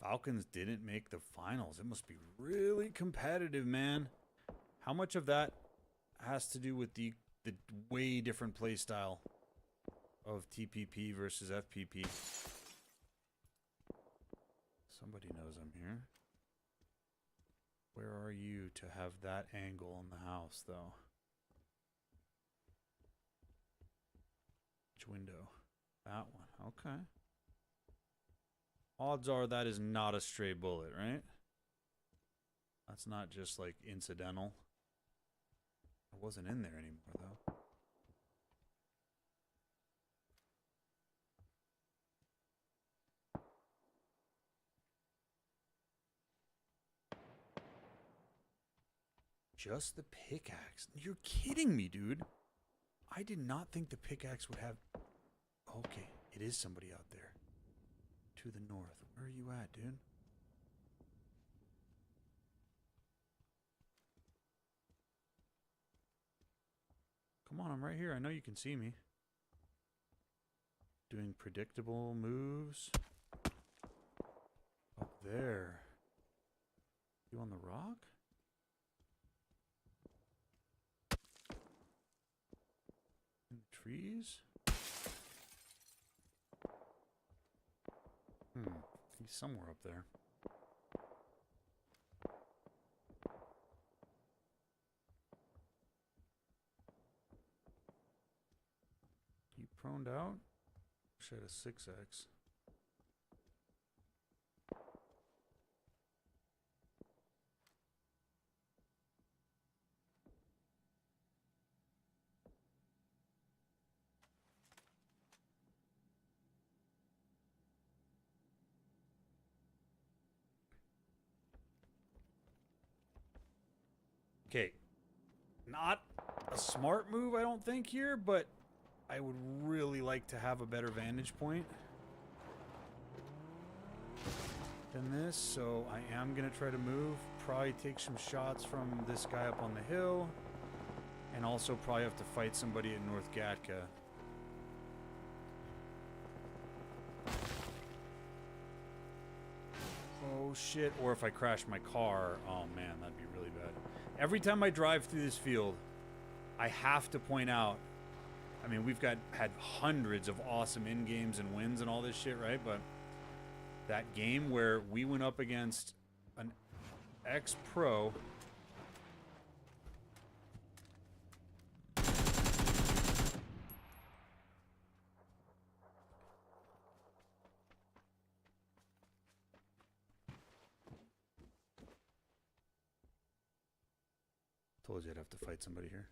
Falcons didn't make the finals. It must be really competitive, man. How much of that has to do with the way different play style of TPP versus FPP? Somebody knows I'm here. Where are you to have that angle on the house, though? Which window? That one. Okay. Odds are that is not a stray bullet, right? That's not just like incidental. I wasn't in there anymore, though. Just the pickaxe. You're kidding me, dude. I did not think the pickaxe would have... Okay, it is somebody out there. To the north. Where are you at, dude? Come on, I'm right here. I know you can see me. Doing predictable moves. Up there. You on the rock? In the trees? He's somewhere up there. You proned out? Wish I had a 6x. Okay, not a smart move, I don't think, here, but I would really like to have a better vantage point than this, so I am going to try to move. Probably take some shots from this guy up on the hill, and also probably have to fight somebody at North Gatka. Oh shit, or if I crash my car, oh man, that'd be really bad. Every time I drive through this field, I have to point out, I mean, we've had hundreds of awesome in-games and wins and all this shit, right? But that game where we went up against an ex-pro... Told you I'd have to fight somebody here.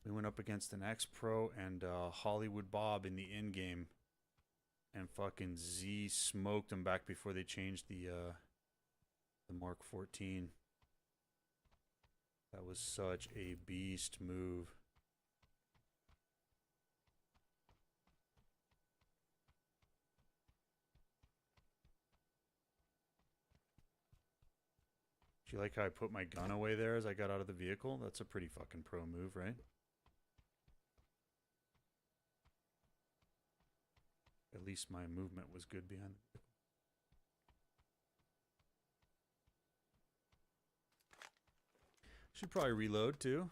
We went up against an ex-pro and Hollywood Bob in the in-game, and fucking Z smoked them back before they changed the Mark 14. That was such a beast move. Do you like how I put my gun away there as I got out of the vehicle? That's a pretty fucking pro move, right? At least my movement was good behind the vehicle. Should probably reload too.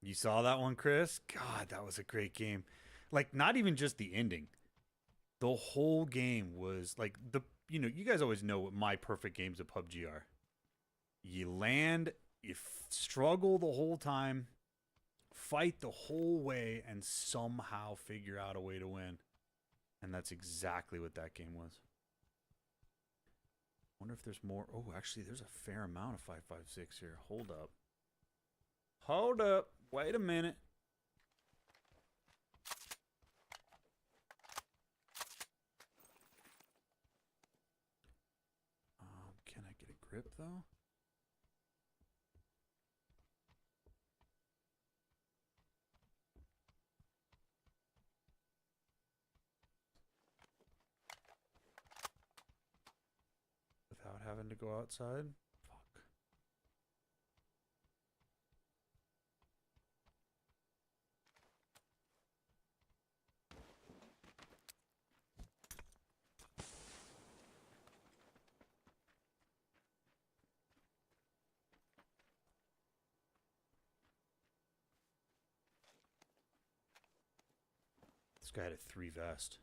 You saw that one, Chris? God, that was a great game. Like, not even just the ending. The whole game was like you know, you guys always know what my perfect games of PUBG are. You land, you struggle the whole time, fight the whole way, and somehow figure out a way to win. And that's exactly what that game was. Wonder if there's more. Oh, actually, there's a fair amount of 5.56 here. Hold up. Hold up. Wait a minute. Can I get a grip, though? having to go outside. Fuck. This guy had a 3 vest.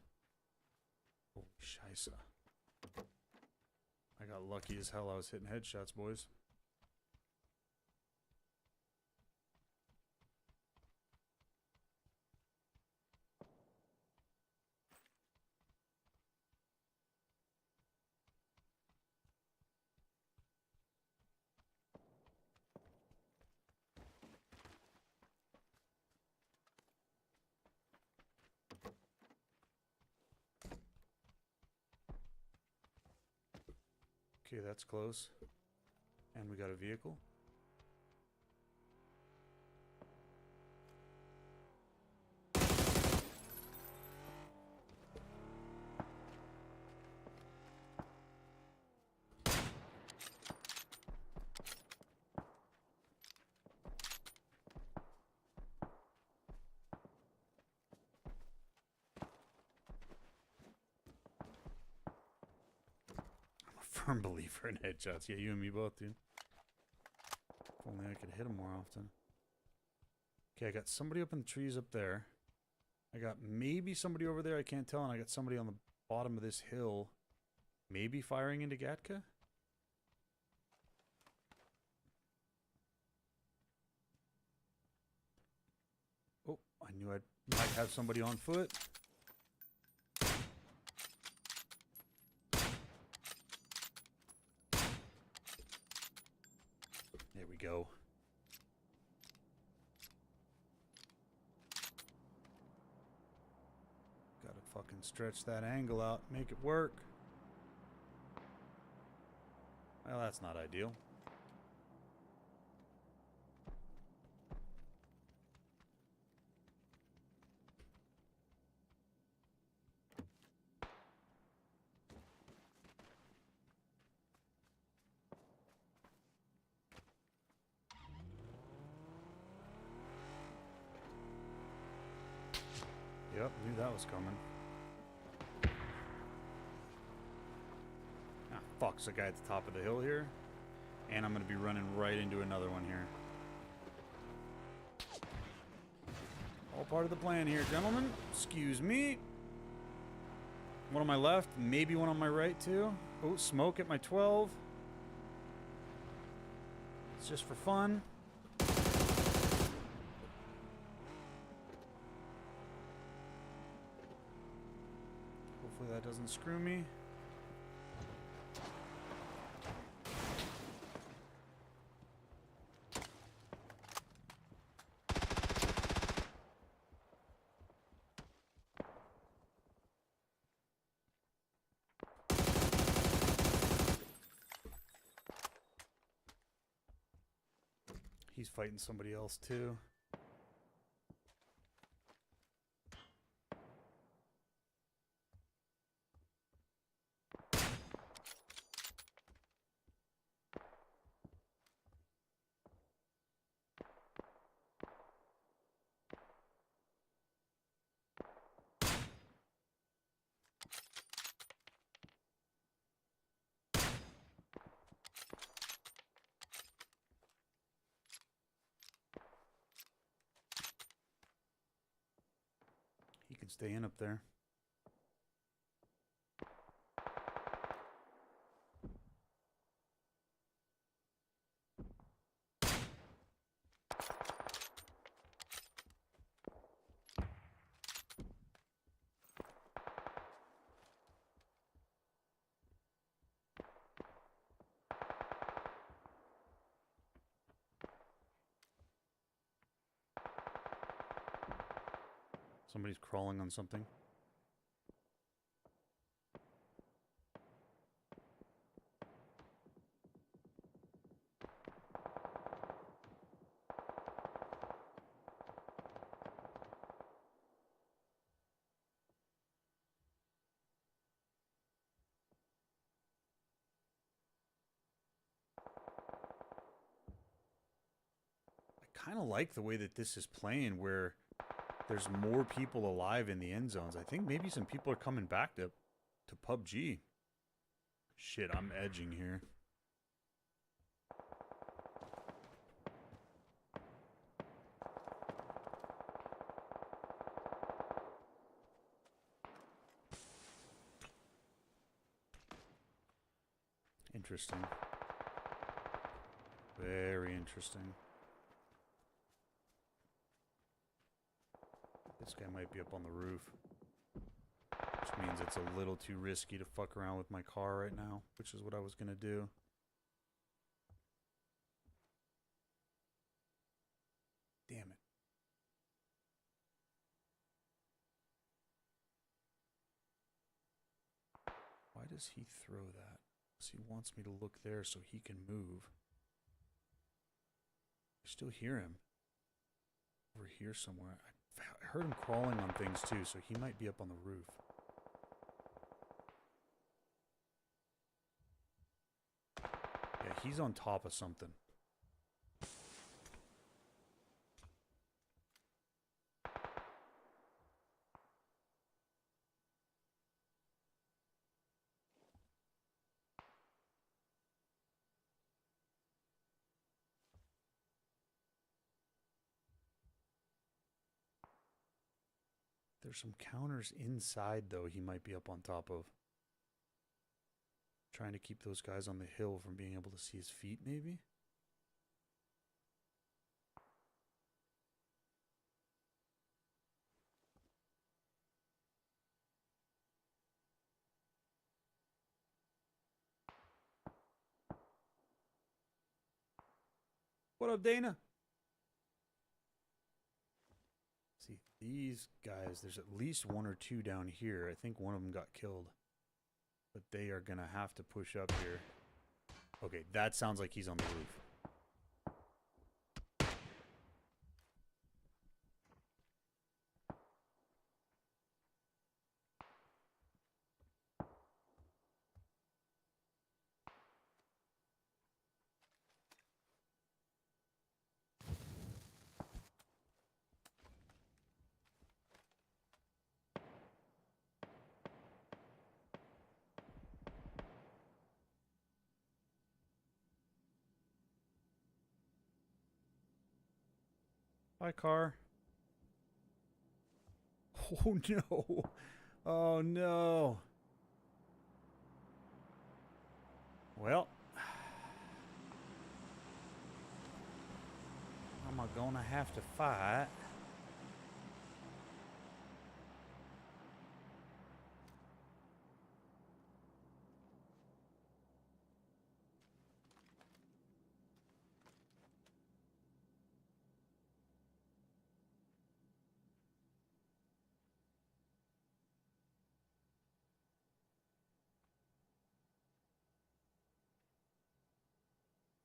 Holy scheisse. I got lucky as hell I was hitting headshots, boys. Okay, that's close. And we got a vehicle. Firm believer in headshots. Yeah, you and me both, dude. If only I could hit them more often. Okay, I got somebody up in the trees up there. I got maybe somebody over there, I can't tell, and I got somebody on the bottom of this hill. Maybe firing into Gatka? Oh, I knew I might have somebody on foot. There we go. Gotta fucking stretch that angle out, make it work. Well, that's not ideal. Yep, knew that was coming. Ah, fuck, there's a guy at the top of the hill here. And I'm going to be running right into another one here. All part of the plan here, gentlemen. Excuse me. One on my left, maybe one on my right, too. Oh, smoke at my 12. It's just for fun. Hopefully that doesn't screw me. He's fighting somebody else too. He can stay in up there. Somebody's crawling on something. kind of like the way that this is playing, where there's more people alive in the end zones. I think maybe some people are coming back to PUBG. Shit, I'm edging here. Interesting. Very interesting. This guy might be up on the roof. Which means it's a little too risky to fuck around with my car right now, which is what I was gonna do. Damn it. Why does he throw that? Because he wants me to look there so he can move. I still hear him. Over here somewhere. I heard him crawling on things too, so he might be up on the roof. Yeah, he's on top of something. There's some counters inside, though, he might be up on top of. Trying to keep those guys on the hill from being able to see his feet, maybe? What up, Dana? See, these guys, there's at least one or two down here. I think one of them got killed. But they are going to have to push up here. Okay, that sounds like he's on the roof. Hi, car. Oh, no. Oh, no. Well. I'm gonna have to fight.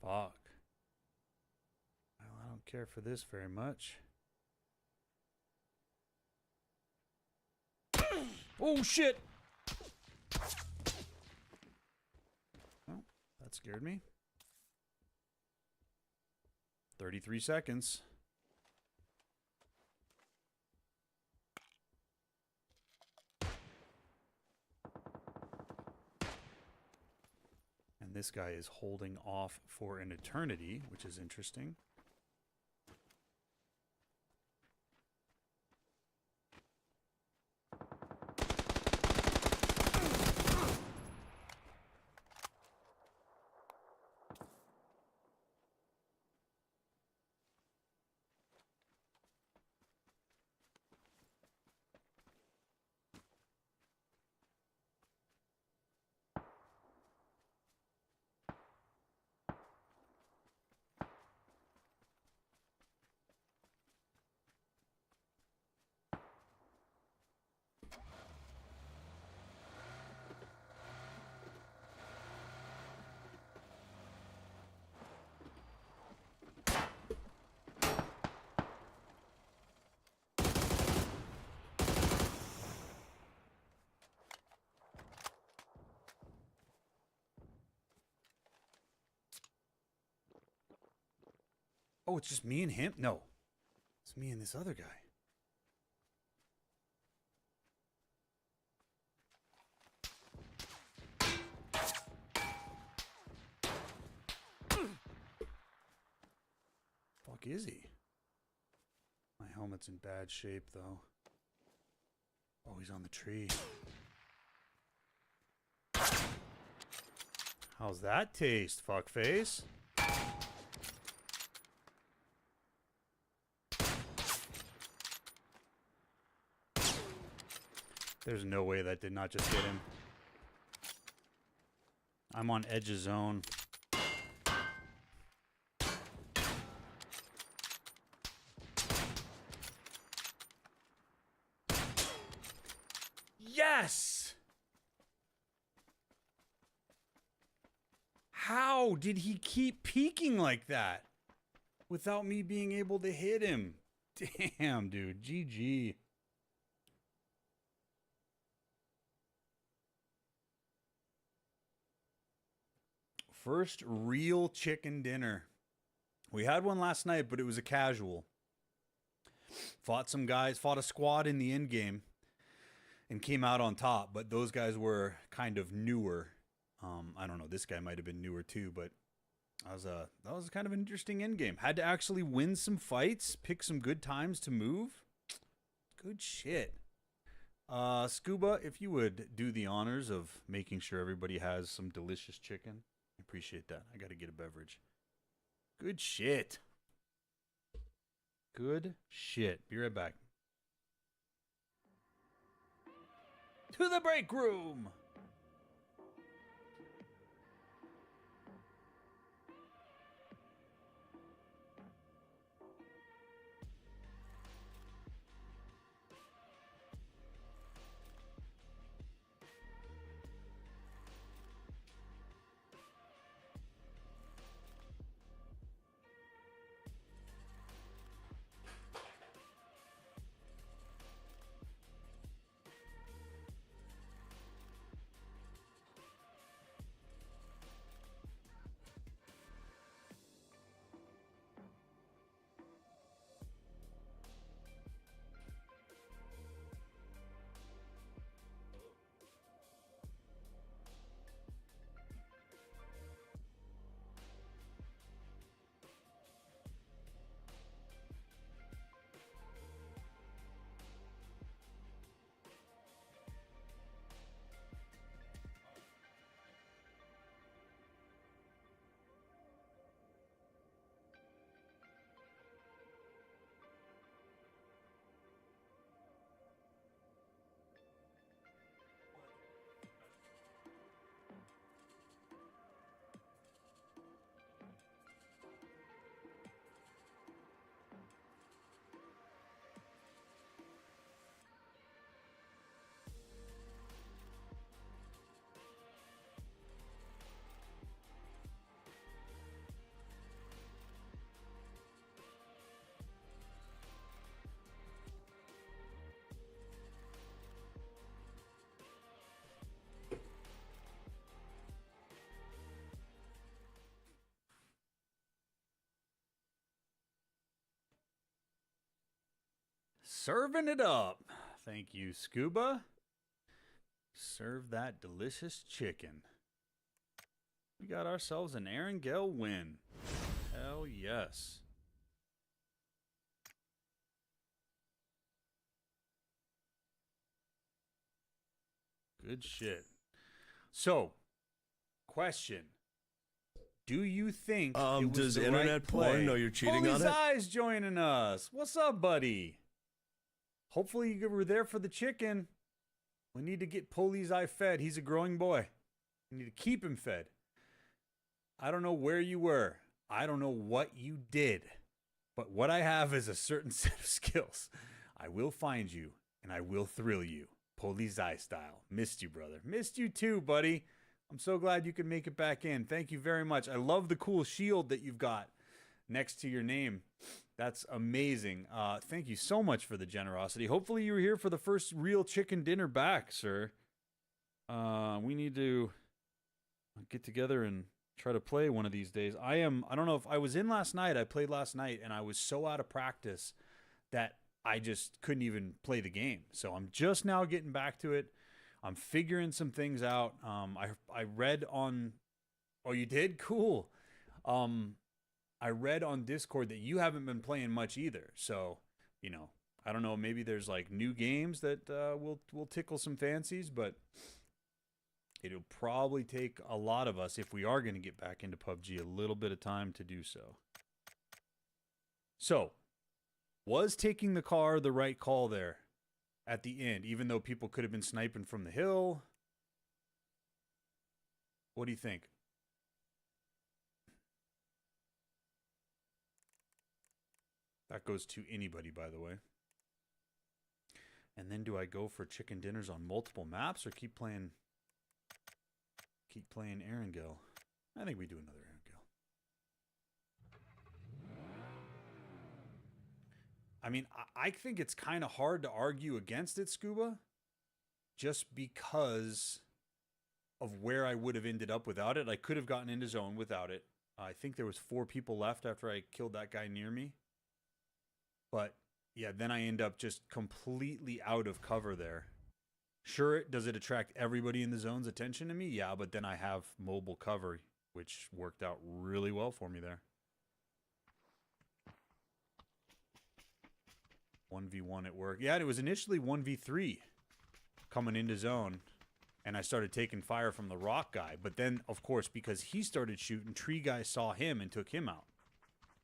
Fuck. Well, I don't care for this very much. Oh, shit! Well, that scared me. 33 seconds. And this guy is holding off for an eternity, which is interesting. Oh, it's just me and him? No. It's me and this other guy. Fuck is he? My helmet's in bad shape, though. Oh, he's on the tree. How's that taste, fuckface? There's no way that did not just hit him. I'm on edge of zone. Yes! How did he keep peeking like that without me being able to hit him? Damn, dude. GG. First real chicken dinner. We had one last night, but it was a casual. Fought some guys, fought a squad in the end game, and came out on top. But those guys were kind of newer. I don't know. This guy might have been newer too, but that was kind of an interesting end game. Had to actually win some fights, pick some good times to move. Good shit. Scuba, if you would do the honors of making sure everybody has some delicious chicken. I appreciate that. I got to get a beverage. Good shit. Good shit. Be right back. To the break room. Serving it up. Thank you, Scuba. Serve that delicious chicken. We got ourselves an Erangel win. Hell yes. Good shit. So, question. Do you think it was does the internet right play? porn know you're cheating Holy's on it? Eyes joining us. What's up, buddy? Hopefully you were there for the chicken. We need to get Poli's Eye fed. He's a growing boy. We need to keep him fed. I don't know where you were. I don't know what you did. But what I have is a certain set of skills. I will find you, and I will thrill you. Poli's Eye style. Missed you, brother. Missed you too, buddy. I'm so glad you could make it back in. Thank you very much. I love the cool shield that you've got next to your name. That's amazing. Thank you so much for the generosity. Hopefully you were here for the first real chicken dinner back, sir. We need to get together and Try to play one of these days. I don't know if I was in last night. I played last night and I was so out of practice that I just couldn't even play the game. So I'm just now getting back to it. I'm figuring some things out. I read on... Oh, you did? Cool. I read on Discord that you haven't been playing much either. So, you know, I don't know. Maybe there's like new games that will tickle some fancies, but it'll probably take a lot of us, if we are going to get back into PUBG, a little bit of time to do so. So, was taking the car the right call there at the end, even though people could have been sniping from the hill? What do you think? That goes to anybody, by the way. And then do I go for chicken dinners on multiple maps or keep playing Erangel? I think we do another Erangel. I mean, I think it's kind of hard to argue against it, Scuba, just because of where I would have ended up without it. I could have gotten into zone without it. I think there was 4 people left after I killed that guy near me. But, yeah, then I end up just completely out of cover there. Sure, does it attract everybody in the zone's attention to me? Yeah, but then I have mobile cover, which worked out really well for me there. 1v1 at work. Yeah, it was initially 1v3 coming into zone, and I started taking fire from the rock guy. But then, of course, because he started shooting, tree guy saw him and took him out.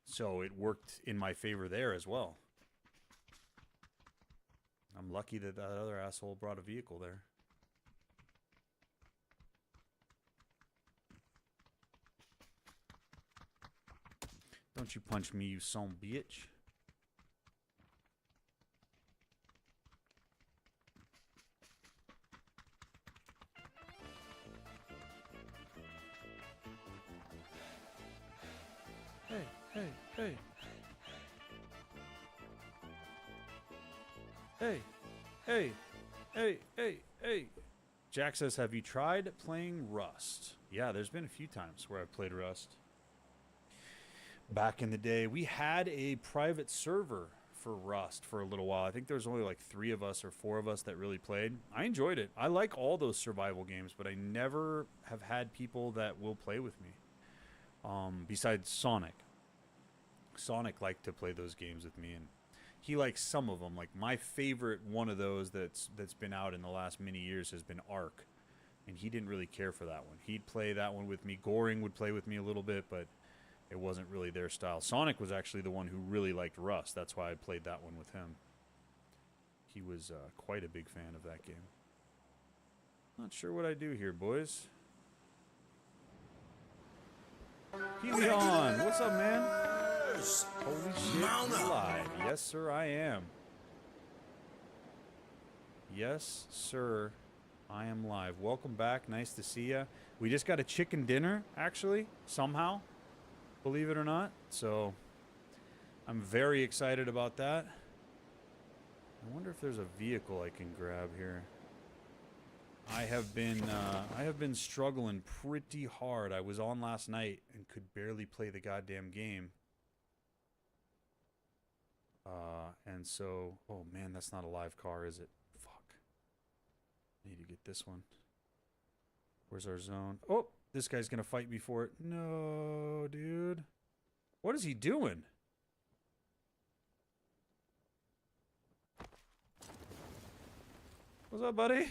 So it worked in my favor there as well. I'm lucky that that other asshole brought a vehicle there. Don't you punch me, you son bitch. Hey, hey, hey. Hey, hey, hey, hey, hey. Jack says, have you tried playing Rust? Yeah, there's been a few times where I've played Rust. Back in the day, we had a private server for Rust for a little while. I think there was only like 3 of us or 4 of us that really played. I enjoyed it. I like all those survival games, but I never have had people that will play with me. Besides Sonic. Sonic liked to play those games with me, and he likes some of them. Like my favorite one of those that's been out in the last many years has been Ark, and he didn't really care for that one. He'd play that one with me. Goring would play with me a little bit, but it wasn't really their style. Sonic was actually the one who really liked Rust. That's why I played that one with him. He was quite a big fan of that game. Not sure what I do here, boys. Helion, what's up, man? Holy shit, you're live. Yes, sir, I am. Yes, sir, I am live. Welcome back. Nice to see ya. We just got a chicken dinner, actually, somehow. Believe it or not. So, I'm very excited about that. I wonder if there's a vehicle I can grab here. I have been struggling pretty hard. I was on last night and could barely play the goddamn game. And so, oh man, that's not a live car, is it? Fuck. Need to get this one. Where's our zone? Oh, this guy's gonna fight me for it. No, dude. What is he doing? What's up, buddy?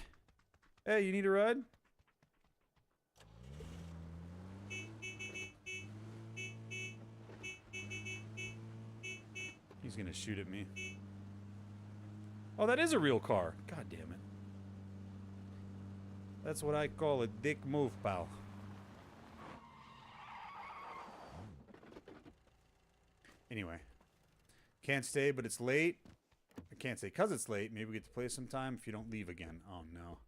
Hey, you need a ride? He's gonna shoot at me. Oh, that is a real car. God damn it. That's what I call a dick move, pal. Anyway. Can't stay, but it's late. I can't stay because it's late. Maybe we get to play sometime if you don't leave again. Oh, no.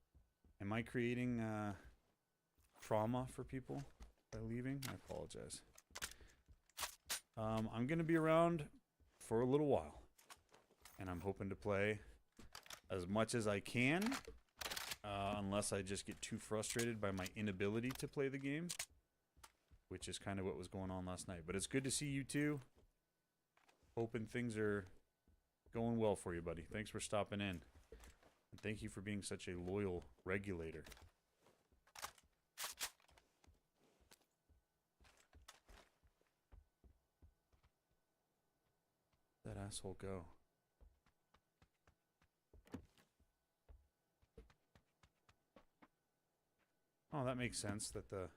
Am I creating trauma for people by leaving? I apologize. I'm going to be around for a little while. And I'm hoping to play as much as I can. Unless I just get too frustrated by my inability to play the game. which is kind of what was going on last night. But it's good to see you too. Hoping things are going well for you, buddy. Thanks for stopping in. And thank you for being such a loyal regulator. Where'd that asshole go? Oh, that makes sense that the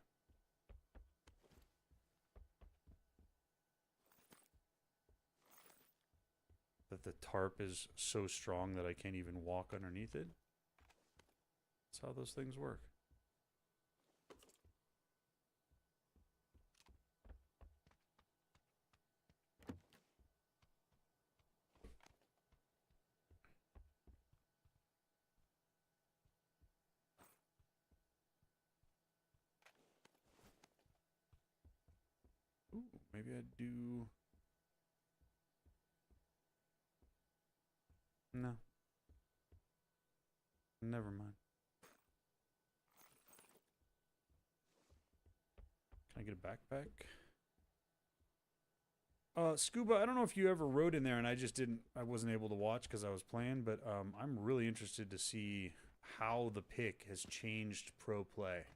tarp is so strong that I can't even walk underneath it. That's how those things work. Ooh, maybe I'd do... No. Never mind. Can I get a backpack? Scuba, I don't know if you ever rode in there and I wasn't able to watch because I was playing, but I'm really interested to see how the pick has changed pro play.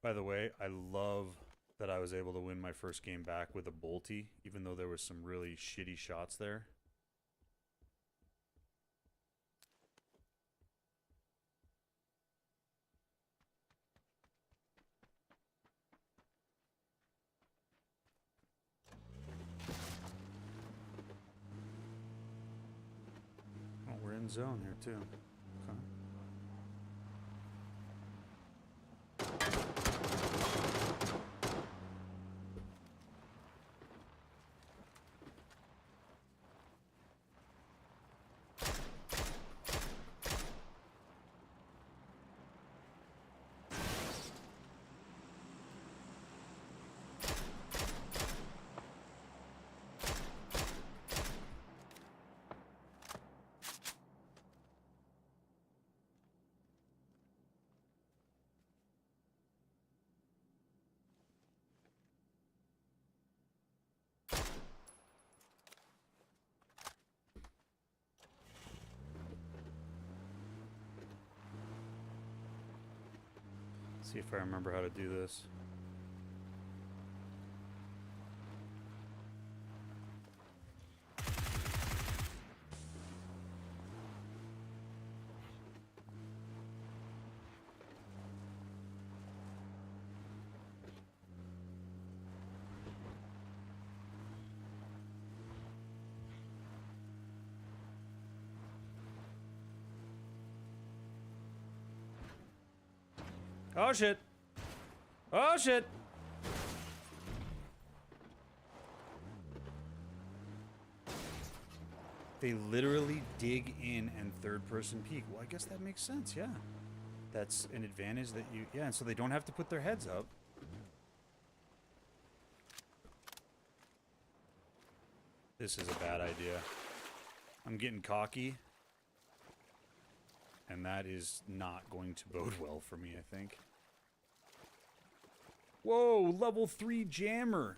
By the way, I love that I was able to win my first game back with a bolty, even though there was some really shitty shots there. Oh, we're in zone here too. Okay. See if I remember how to do this. Oh shit! Oh shit! They literally dig in and third-person peek. Well, I guess that makes sense, yeah. That's an advantage that you... Yeah, and so they don't have to put their heads up. This is a bad idea. I'm getting cocky. And that is not going to bode well for me, I think. Whoa, level 3 jammer.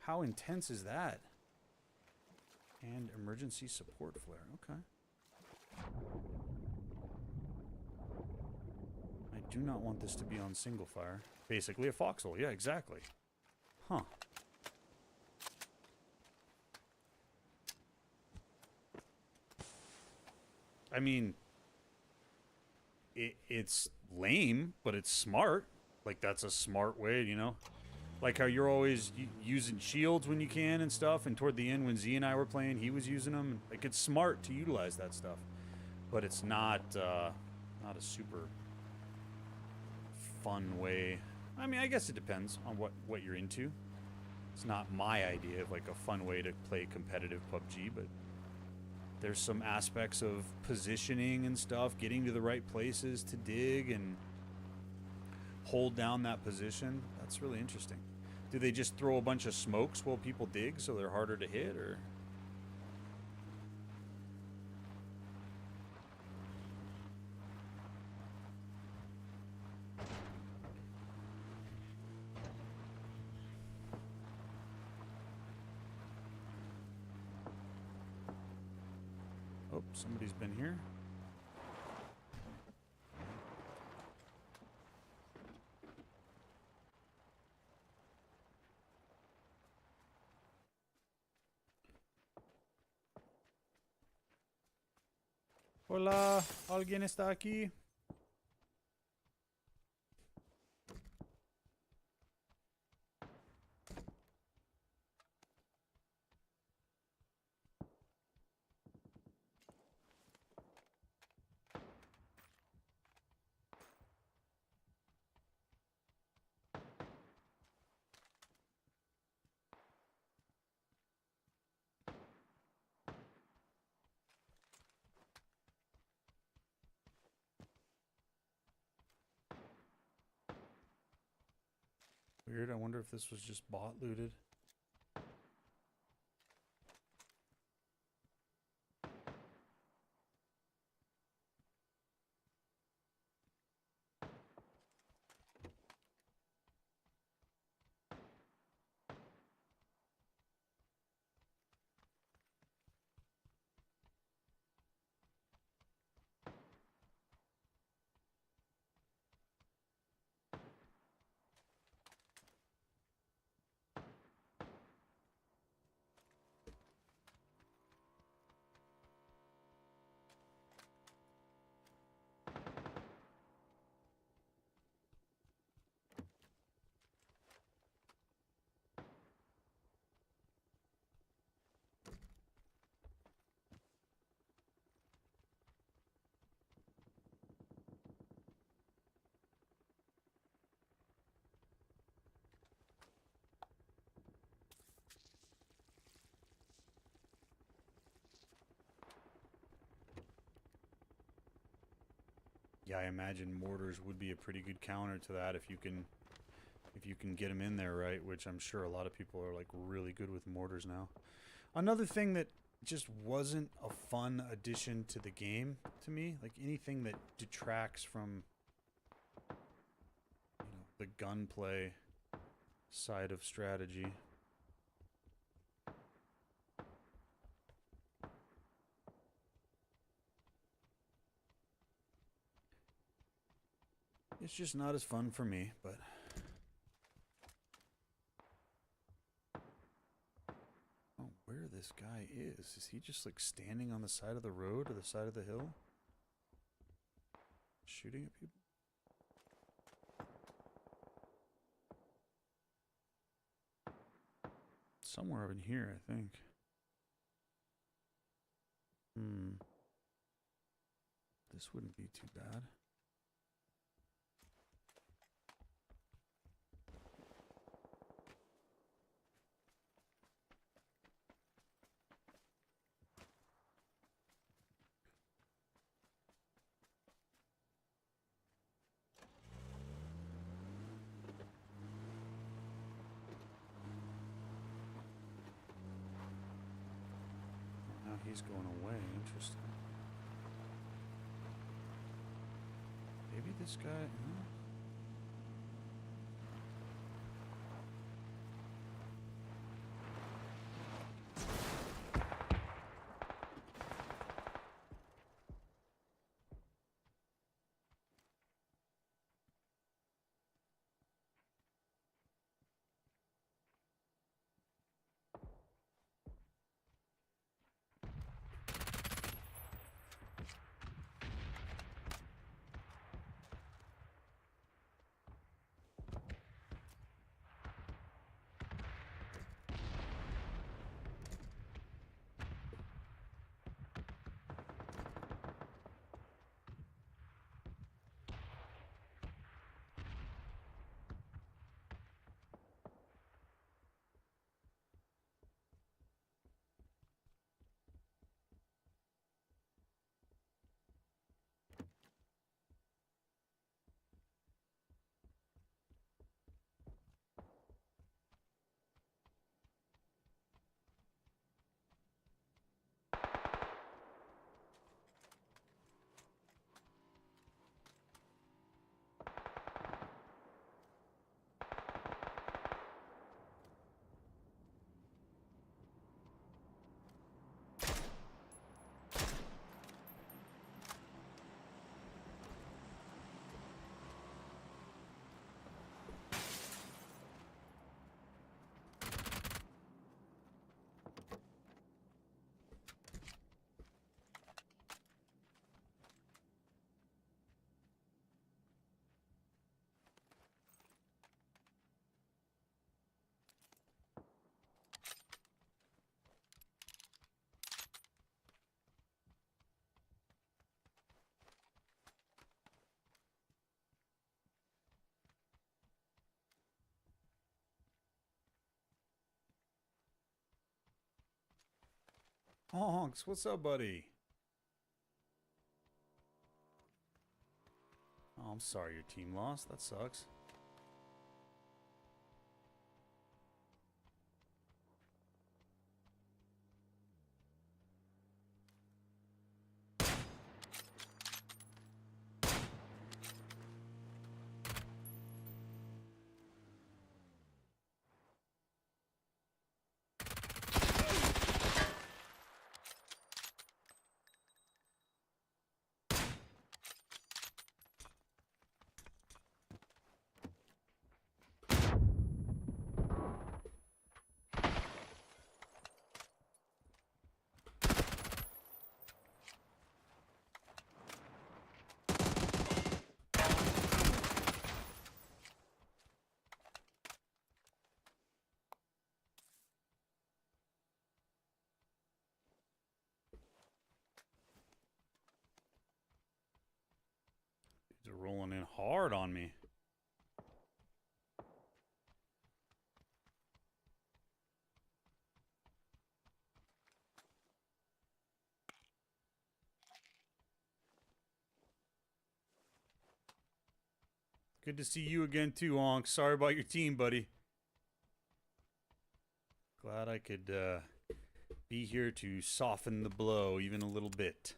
How intense is that? And emergency support flare. Okay. I do not want this to be on single fire. Basically a foxhole. Yeah, exactly. Huh. I mean, it's lame, but it's smart. Like, that's a smart way, you know? Like how you're always using shields when you can and stuff, and toward the end when Z and I were playing, he was using them. Like, it's smart to utilize that stuff. But it's not a super fun way. I mean, I guess it depends on what you're into. It's not my idea of, like, a fun way to play competitive PUBG, but there's some aspects of positioning and stuff, getting to the right places to dig and hold down that position. That's really interesting. Do they just throw a bunch of smokes while people dig so they're harder to hit, or? Oh, somebody's been here. Hola, ¿alguien está aquí? Weird, I wonder if this was just bot looted. Yeah, I imagine mortars would be a pretty good counter to that if you can get them in there right, which I'm sure a lot of people are like really good with mortars now. Another thing that just wasn't a fun addition to the game to me, like anything that detracts from, you know, the gunplay side of strategy. It's just not as fun for me, but oh, where this guy is he just like standing on the side of the road or the side of the hill? Shooting at people? Somewhere in here, I think. This wouldn't be too bad. Now he's going away. Interesting. Maybe this guy... huh? Honks, what's up, buddy? Oh, I'm sorry your team lost. That sucks. They're rolling in hard on me. Good to see you again too, Honk. Sorry about your team, buddy. Glad I could be here to soften the blow even a little bit.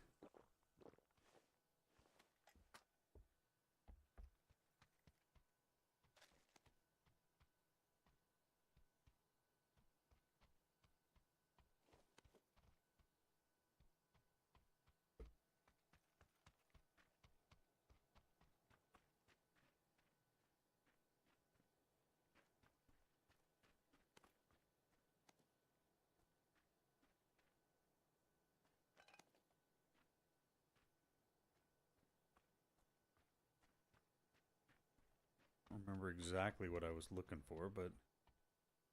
I don't remember exactly what I was looking for, but...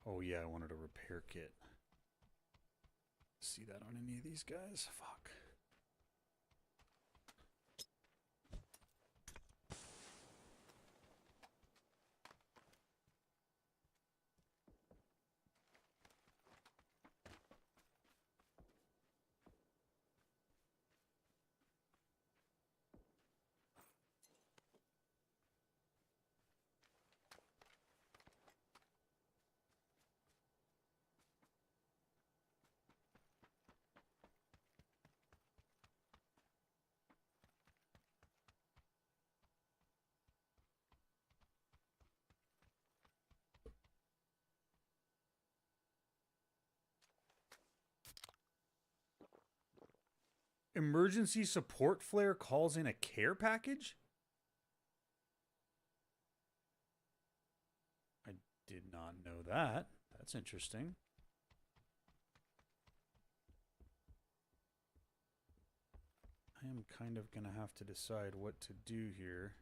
Oh yeah, I wanted a repair kit. See that on any of these guys? Fuck. Emergency support flare calls in a care package? I did not know that. That's interesting. I am kind of going to have to decide what to do here.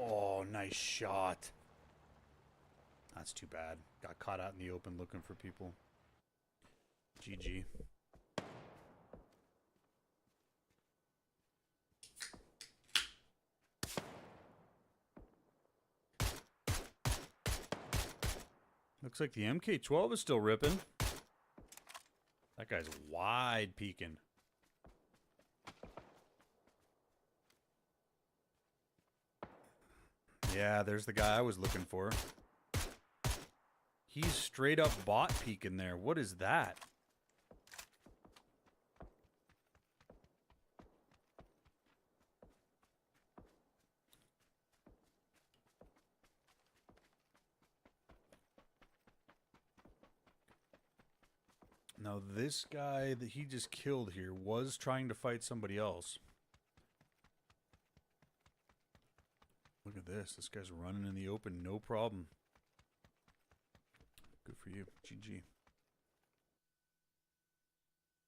Oh, nice shot. That's too bad. Got caught out in the open looking for people. GG. Looks like the MK12 is still ripping. That guy's wide peeking. Yeah, there's the guy I was looking for. He's straight up bot peeking there. What is that? Now, this guy that he just killed here was trying to fight somebody else. Look at this. This guy's running in the open, no problem. Good for you. GG.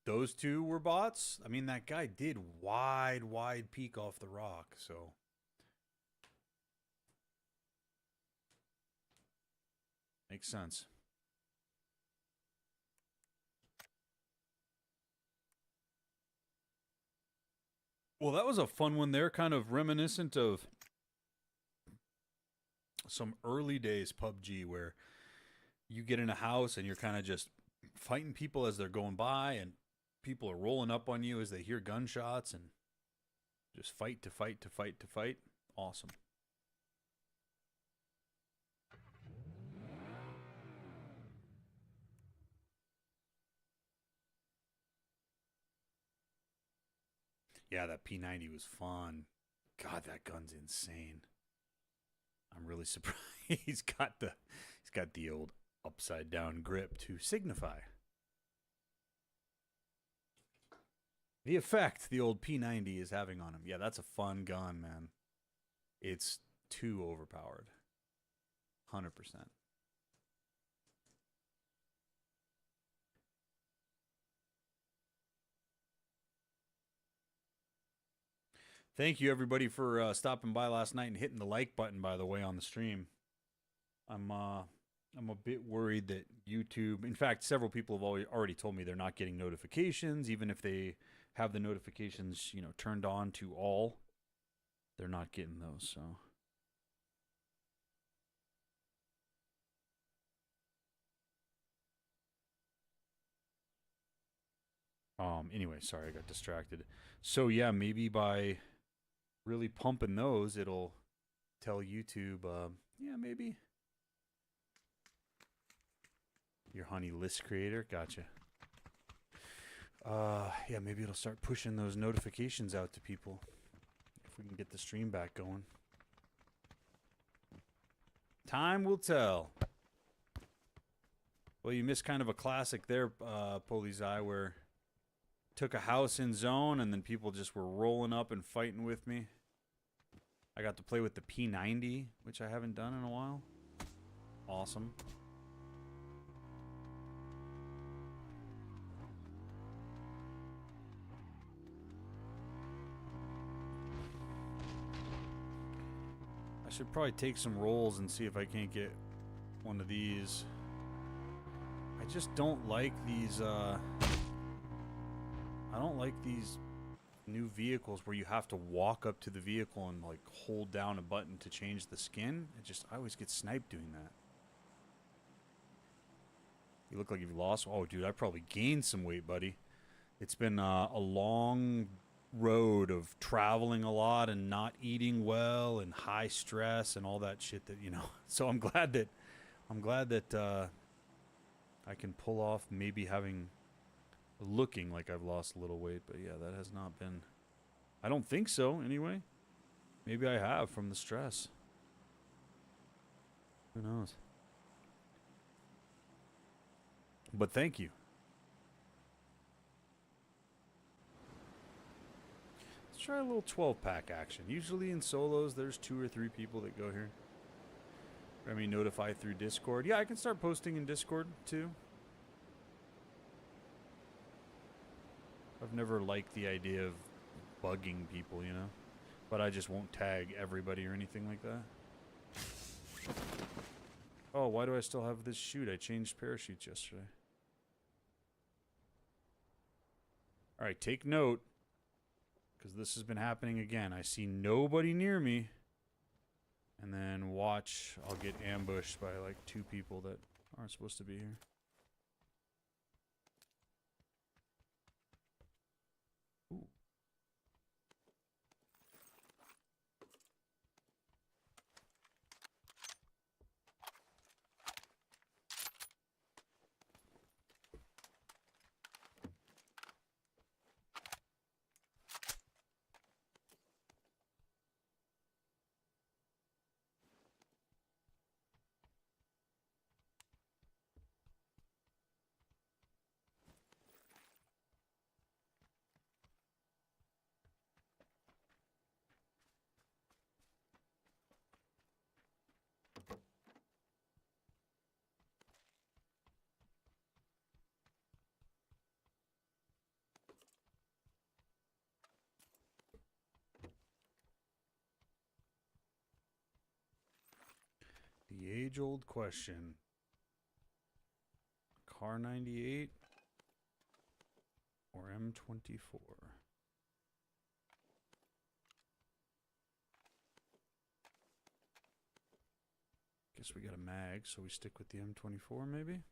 Those two were bots? I mean, that guy did wide peek off the rock, so. Makes sense. Well, that was a fun one there, kind of reminiscent of some early days PUBG where you get in a house and you're kind of just fighting people as they're going by and people are rolling up on you as they hear gunshots and just fight to fight to fight to fight. Awesome. Yeah, that P90 was fun. God, that gun's insane. I'm really surprised. he's got the old upside down grip to signify the effect the old P90 is having on him. Yeah, that's a fun gun, man. It's too overpowered. 100%. Thank you, everybody, for stopping by last night and hitting the like button, by the way, on the stream. I'm a bit worried that YouTube... In fact, several people have already told me they're not getting notifications, even if they have the notifications, you know, turned on to all. They're not getting those, so... Anyway, sorry, I got distracted. So, yeah, maybe by really pumping those, it'll tell YouTube, yeah, maybe. Your honey list creator, gotcha. Yeah, maybe it'll start pushing those notifications out to people. If we can get the stream back going. Time will tell. Well, you missed kind of a classic there, Polizai, where took a house in zone and then people just were rolling up and fighting with me. I got to play with the P90, which I haven't done in a while. Awesome. I should probably take some rolls and see if I can't get one of these. I just don't like these, I don't like these new vehicles where you have to walk up to the vehicle and like hold down a button to change the skin. I always get sniped doing that. You look like you've lost. Oh, dude, I probably gained some weight, buddy. It's been a long road of traveling a lot and not eating well and high stress and all that shit that, you know. So I'm glad that I can pull off maybe looking like I've lost a little weight, but yeah, that has not been... I don't think so, anyway. Maybe I have from the stress. Who knows? But thank you. Let's try a little 12-pack action. Usually in solos, there's 2 or 3 people that go here. Remy notify through Discord. Yeah, I can start posting in Discord, too. I've never liked the idea of bugging people, you know? But I just won't tag everybody or anything like that. Oh, why do I still have this chute? I changed parachutes yesterday. Alright, take note. Because this has been happening again. I see nobody near me. And then watch, I'll get ambushed by like 2 people that aren't supposed to be here. Ooh. The age-old question. Car 98 or M24? Guess we got a mag, so we stick with the M24 maybe?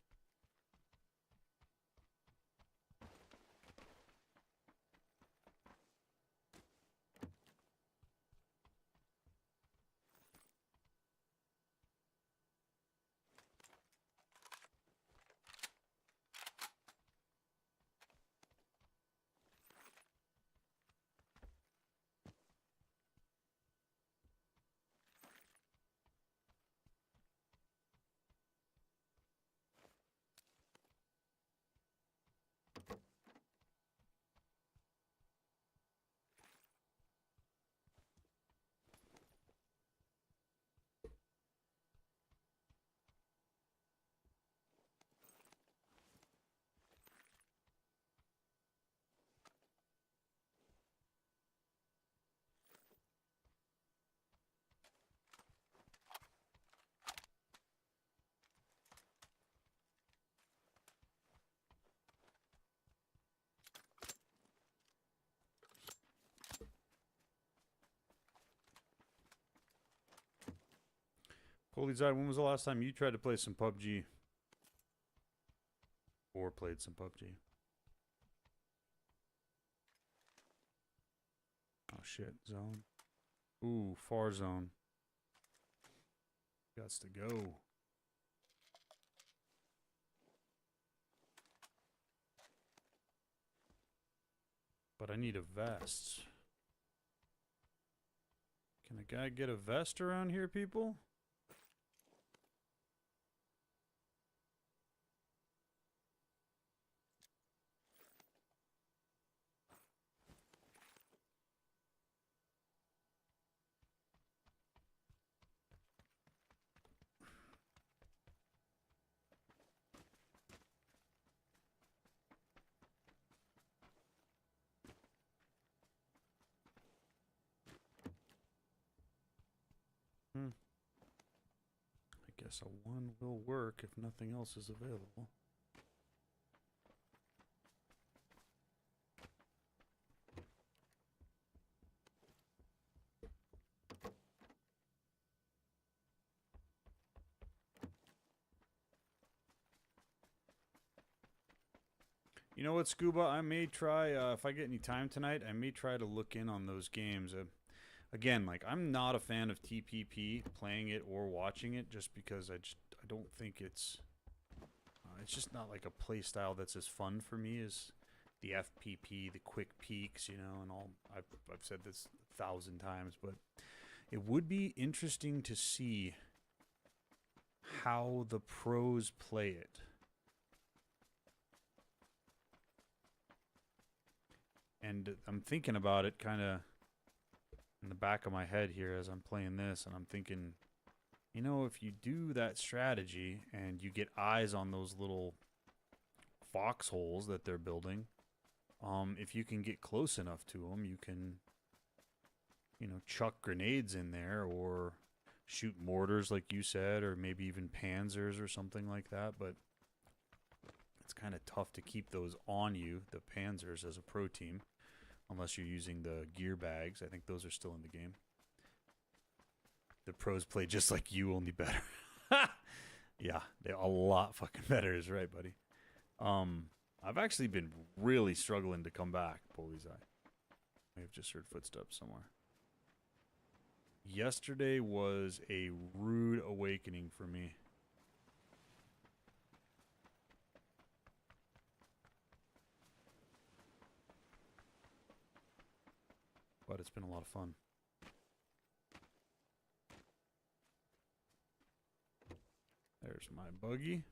Holy Zide, when was the last time you tried to play some PUBG? Or played some PUBG? Oh shit, zone. Ooh, far zone. Gots to go. But I need a vest. Can a guy get a vest around here, people? I guess a 1 will work if nothing else is available. You know what, Scuba? I may try, if I get any time tonight, I may try to look in on those games. Again, like, I'm not a fan of TPP, playing it or watching it, just because I don't think it's just not like a play style that's as fun for me as the FPP, the quick peaks, you know, and all. I've said this 1,000 times, but it would be interesting to see how the pros play it. And I'm thinking about it kind of in the back of my head here as I'm playing this, and I'm thinking, you know, if you do that strategy and you get eyes on those little foxholes that they're building, if you can get close enough to them, you can, you know, chuck grenades in there or shoot mortars like you said, or maybe even panzers or something like that, but it's kind of tough to keep those on you, the panzers, as a pro team, unless you're using the gear bags. I think those are still in the game. The pros play just like you, only better. Yeah, they're a lot fucking better is right, buddy. I've actually been really struggling to come back, Bully's Eye. I have just heard footsteps somewhere. Yesterday was a rude awakening for me. But it's been a lot of fun. There's my buggy.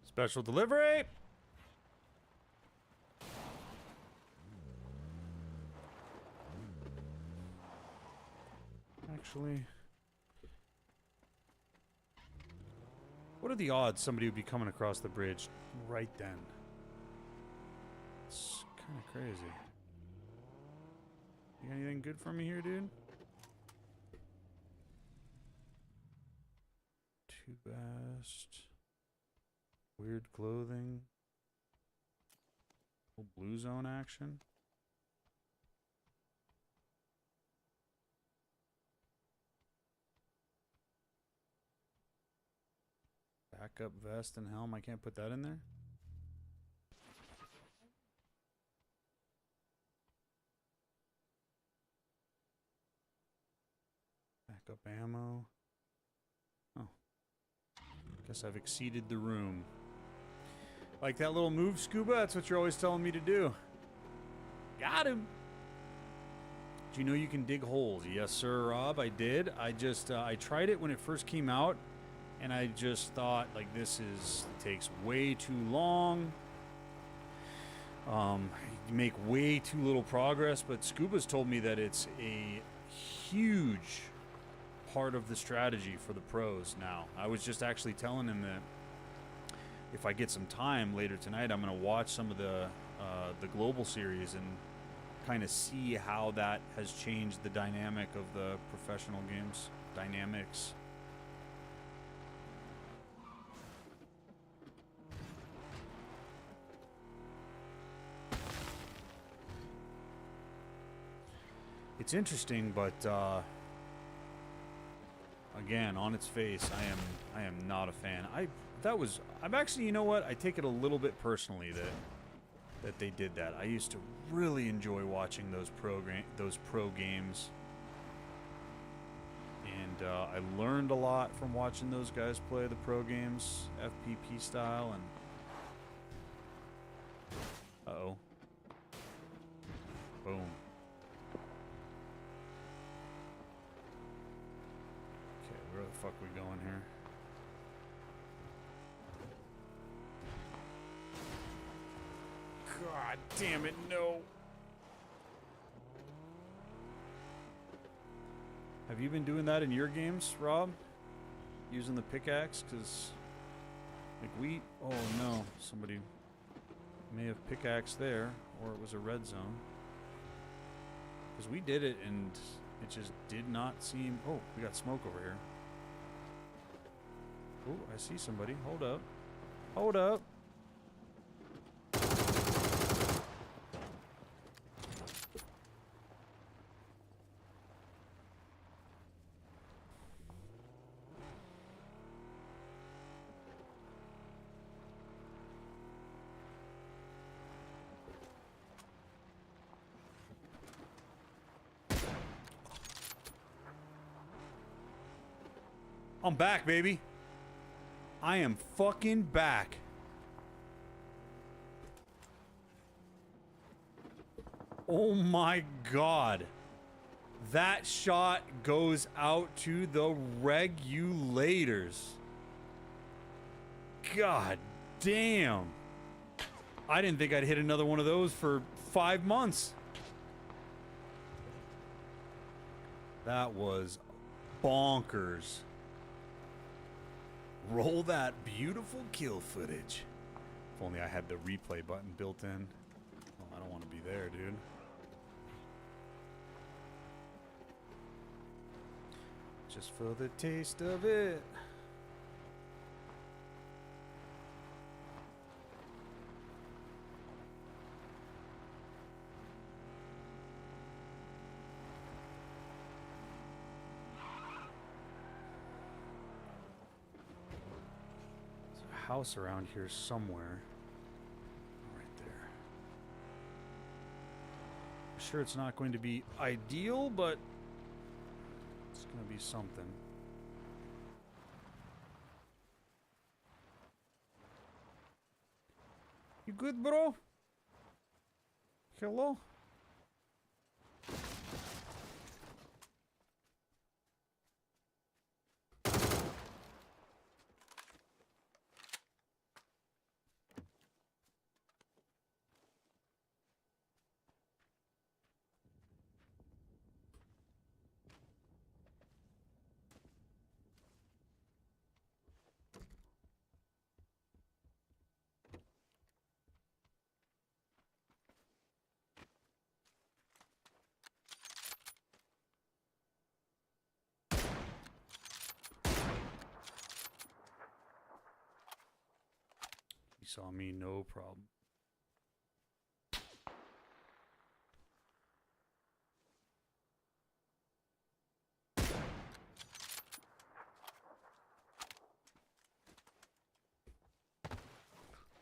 Special delivery! Actually, what are the odds somebody would be coming across the bridge right then? It's kind of crazy. You got anything good for me here, dude? Too best. Weird clothing. Little blue zone action. Backup vest and helm. I can't put that in there. Backup ammo. Oh. Guess I've exceeded the room. Like that little move, Scuba? That's what you're always telling me to do. Got him! Do you know you can dig holes? Yes, sir, Rob. I did. I just, I tried it when it first came out, and I just thought, like, it takes way too long. You make way too little progress, but Scuba's told me that it's a huge part of the strategy for the pros now. I was just actually telling him that if I get some time later tonight, I'm going to watch some of the global series and kind of see how that has changed the dynamic of the professional games dynamics. It's interesting, but again, on its face, I am not a fan. I'm actually, you know what? I take it a little bit personally that they did that. I used to really enjoy watching those pro games, and I learned a lot from watching those guys play the pro games, FPP style, and uh-oh. Boom. Okay, where the fuck we going here? God damn it, no. Have you been doing that in your games, Rob? Using the pickaxe? Because, like, oh no, somebody may have pickaxed there, or it was a red zone. Because we did it and it just did not seem. Oh, we got smoke over here. Oh, I see somebody. Hold up. Hold up. I'm back, baby. I am fucking back. Oh my god. That shot goes out to the regulators. God damn. I didn't think I'd hit another one of those for 5 months. That was bonkers. Roll that beautiful kill footage. If only I had the replay button built in. Oh, I don't want to be there, dude. Just for the taste of it. House around here somewhere. Right there. I'm sure it's not going to be ideal, but it's going to be something. You good, bro? Hello? He saw me, no problem.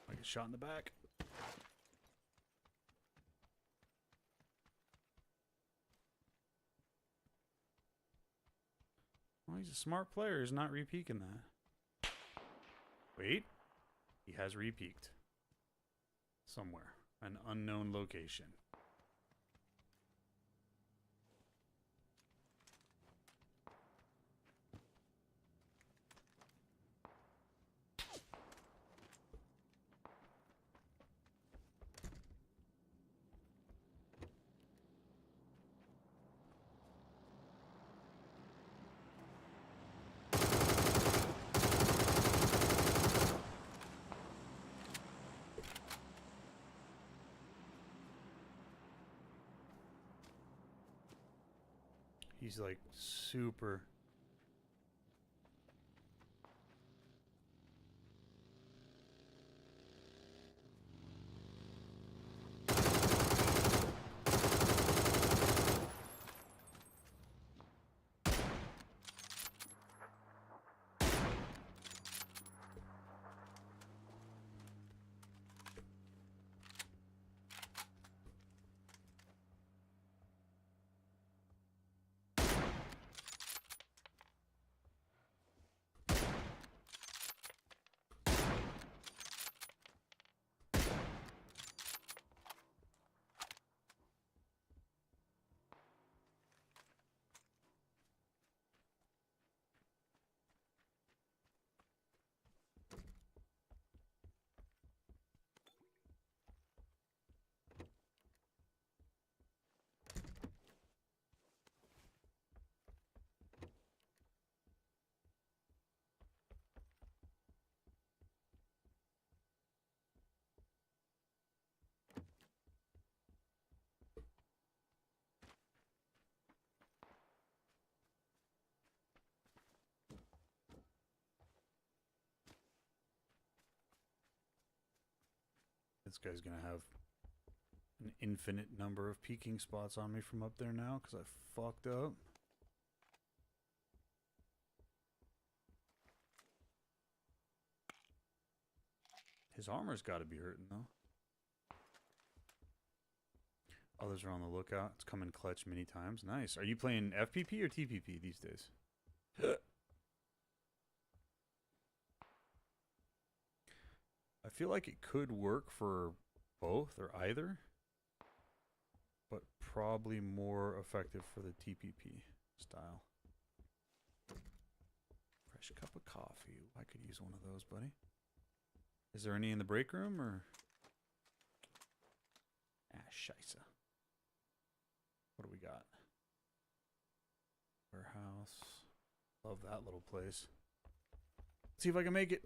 I get shot in the back. Well, he's a smart player. He's not repeaking that. Wait. He has repeaked. Somewhere. An unknown location. He's like super. This guy's gonna have an infinite number of peeking spots on me from up there now because I fucked up. His armor's got to be hurting though. Others are on the lookout. It's come in clutch many times. Nice. Are you playing FPP or TPP these days? I feel like it could work for both or either, but probably more effective for the TPP style. Fresh cup of coffee. I could use one of those, buddy. Is there any in the break room, or? Ah, scheisse. What do we got? Warehouse. Love that little place. Let's see if I can make it.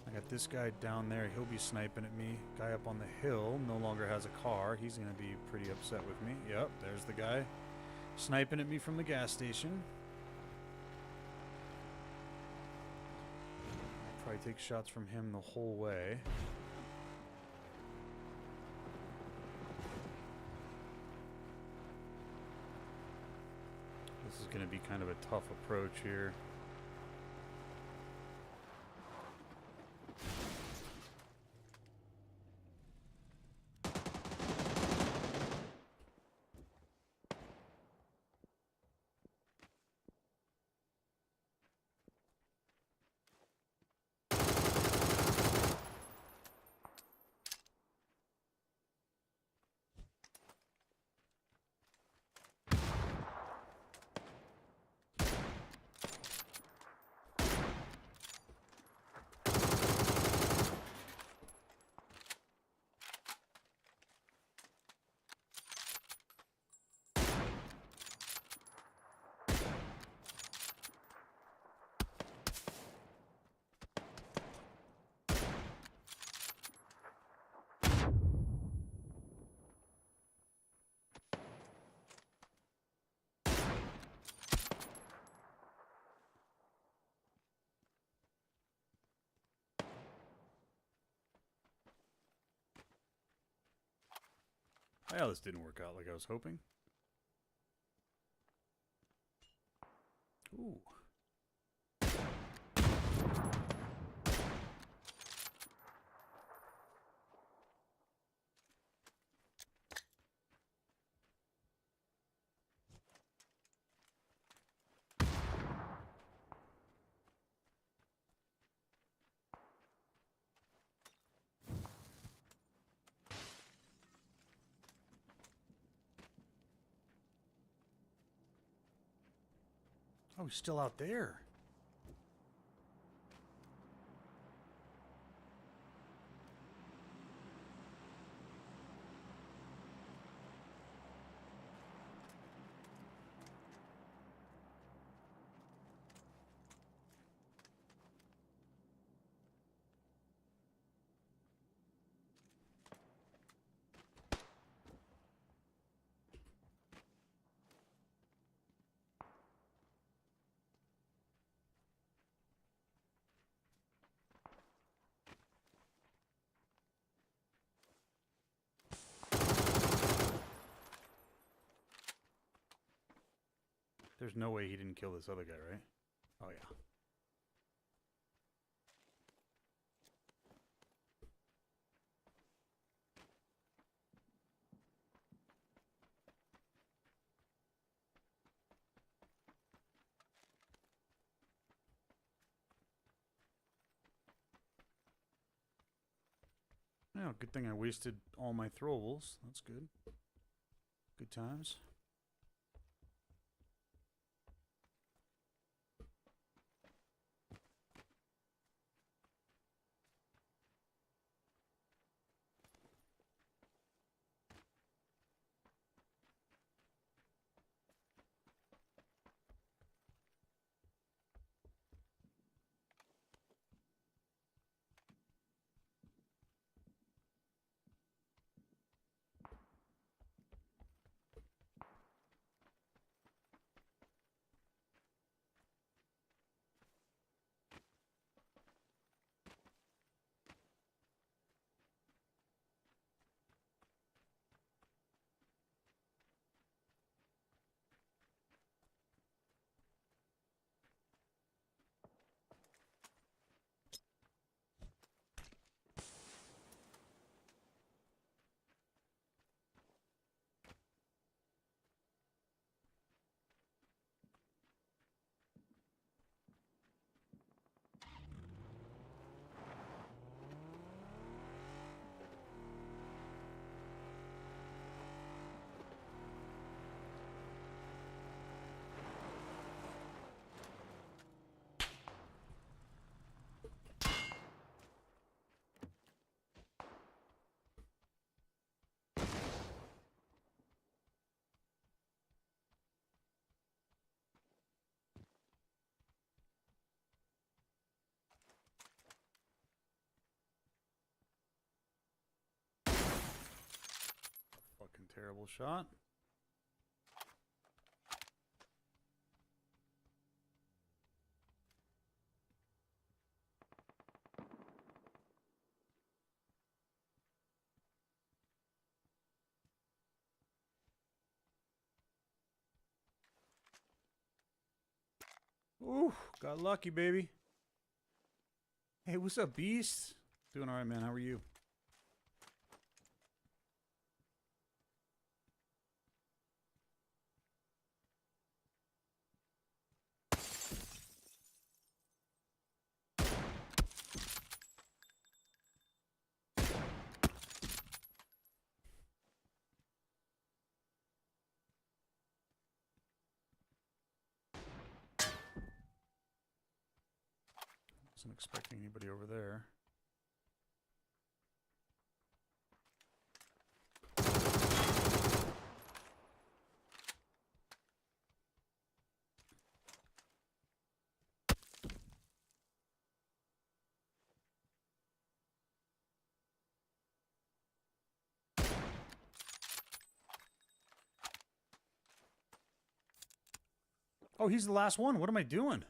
I got this guy down there. He'll be sniping at me. Guy up on the hill no longer has a car. He's going to be pretty upset with me. Yep, there's the guy sniping at me from the gas station. I'll probably take shots from him the whole way. This is going to be kind of a tough approach here. Yeah, this didn't work out like I was hoping. Ooh. Oh, he's still out there. There's no way he didn't kill this other guy, right? Oh, yeah. Yeah, good thing I wasted all my throwables. That's good. Good times. Terrible shot. Ooh, got lucky, baby. Hey, what's up, Beast? Doing all right, man. How are you? Wasn't expecting anybody over there. Oh, he's the last one. What am I doing?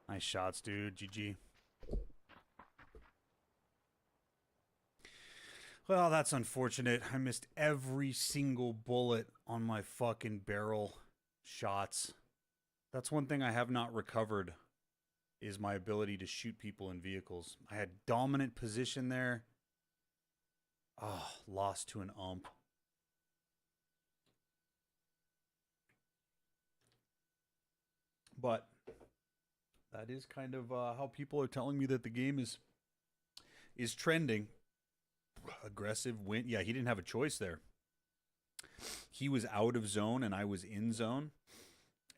Nice shots, dude. GG. Well, that's unfortunate. I missed every single bullet on my fucking barrel shots. That's one thing I have not recovered, is my ability to shoot people in vehicles. I had dominant position there. Oh, lost to an ump. But that is kind of how people are telling me that the game is trending. Aggressive win. Yeah, he didn't have a choice there. He was out of zone and I was in zone.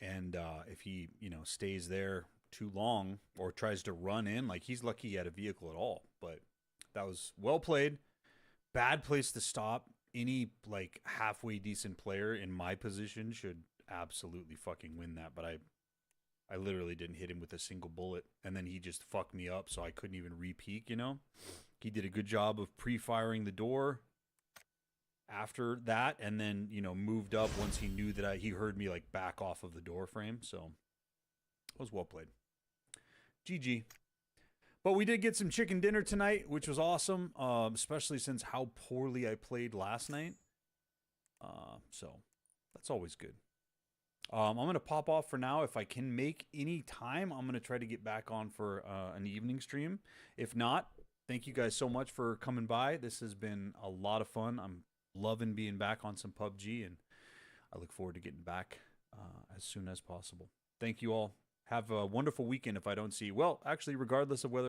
And if he, stays there too long or tries to run in, like, he's lucky he had a vehicle at all. But that was well played. Bad place to stop. Any, like, halfway decent player in my position should absolutely fucking win that. But I literally didn't hit him with a single bullet. And then he just fucked me up, so I couldn't even re-peek, He did a good job of pre-firing the door after that, and then, moved up once he knew that he heard me, like, back off of the door frame. So it was well played. GG. But we did get some chicken dinner tonight, which was awesome, especially since how poorly I played last night. So that's always good. I'm going to pop off for now. If I can make any time, I'm going to try to get back on for an evening stream. If not, thank you guys so much for coming by. This has been a lot of fun. I'm loving being back on some PUBG, and I look forward to getting back as soon as possible. Thank you all. Have a wonderful weekend if I don't see you. Well, actually, regardless of whether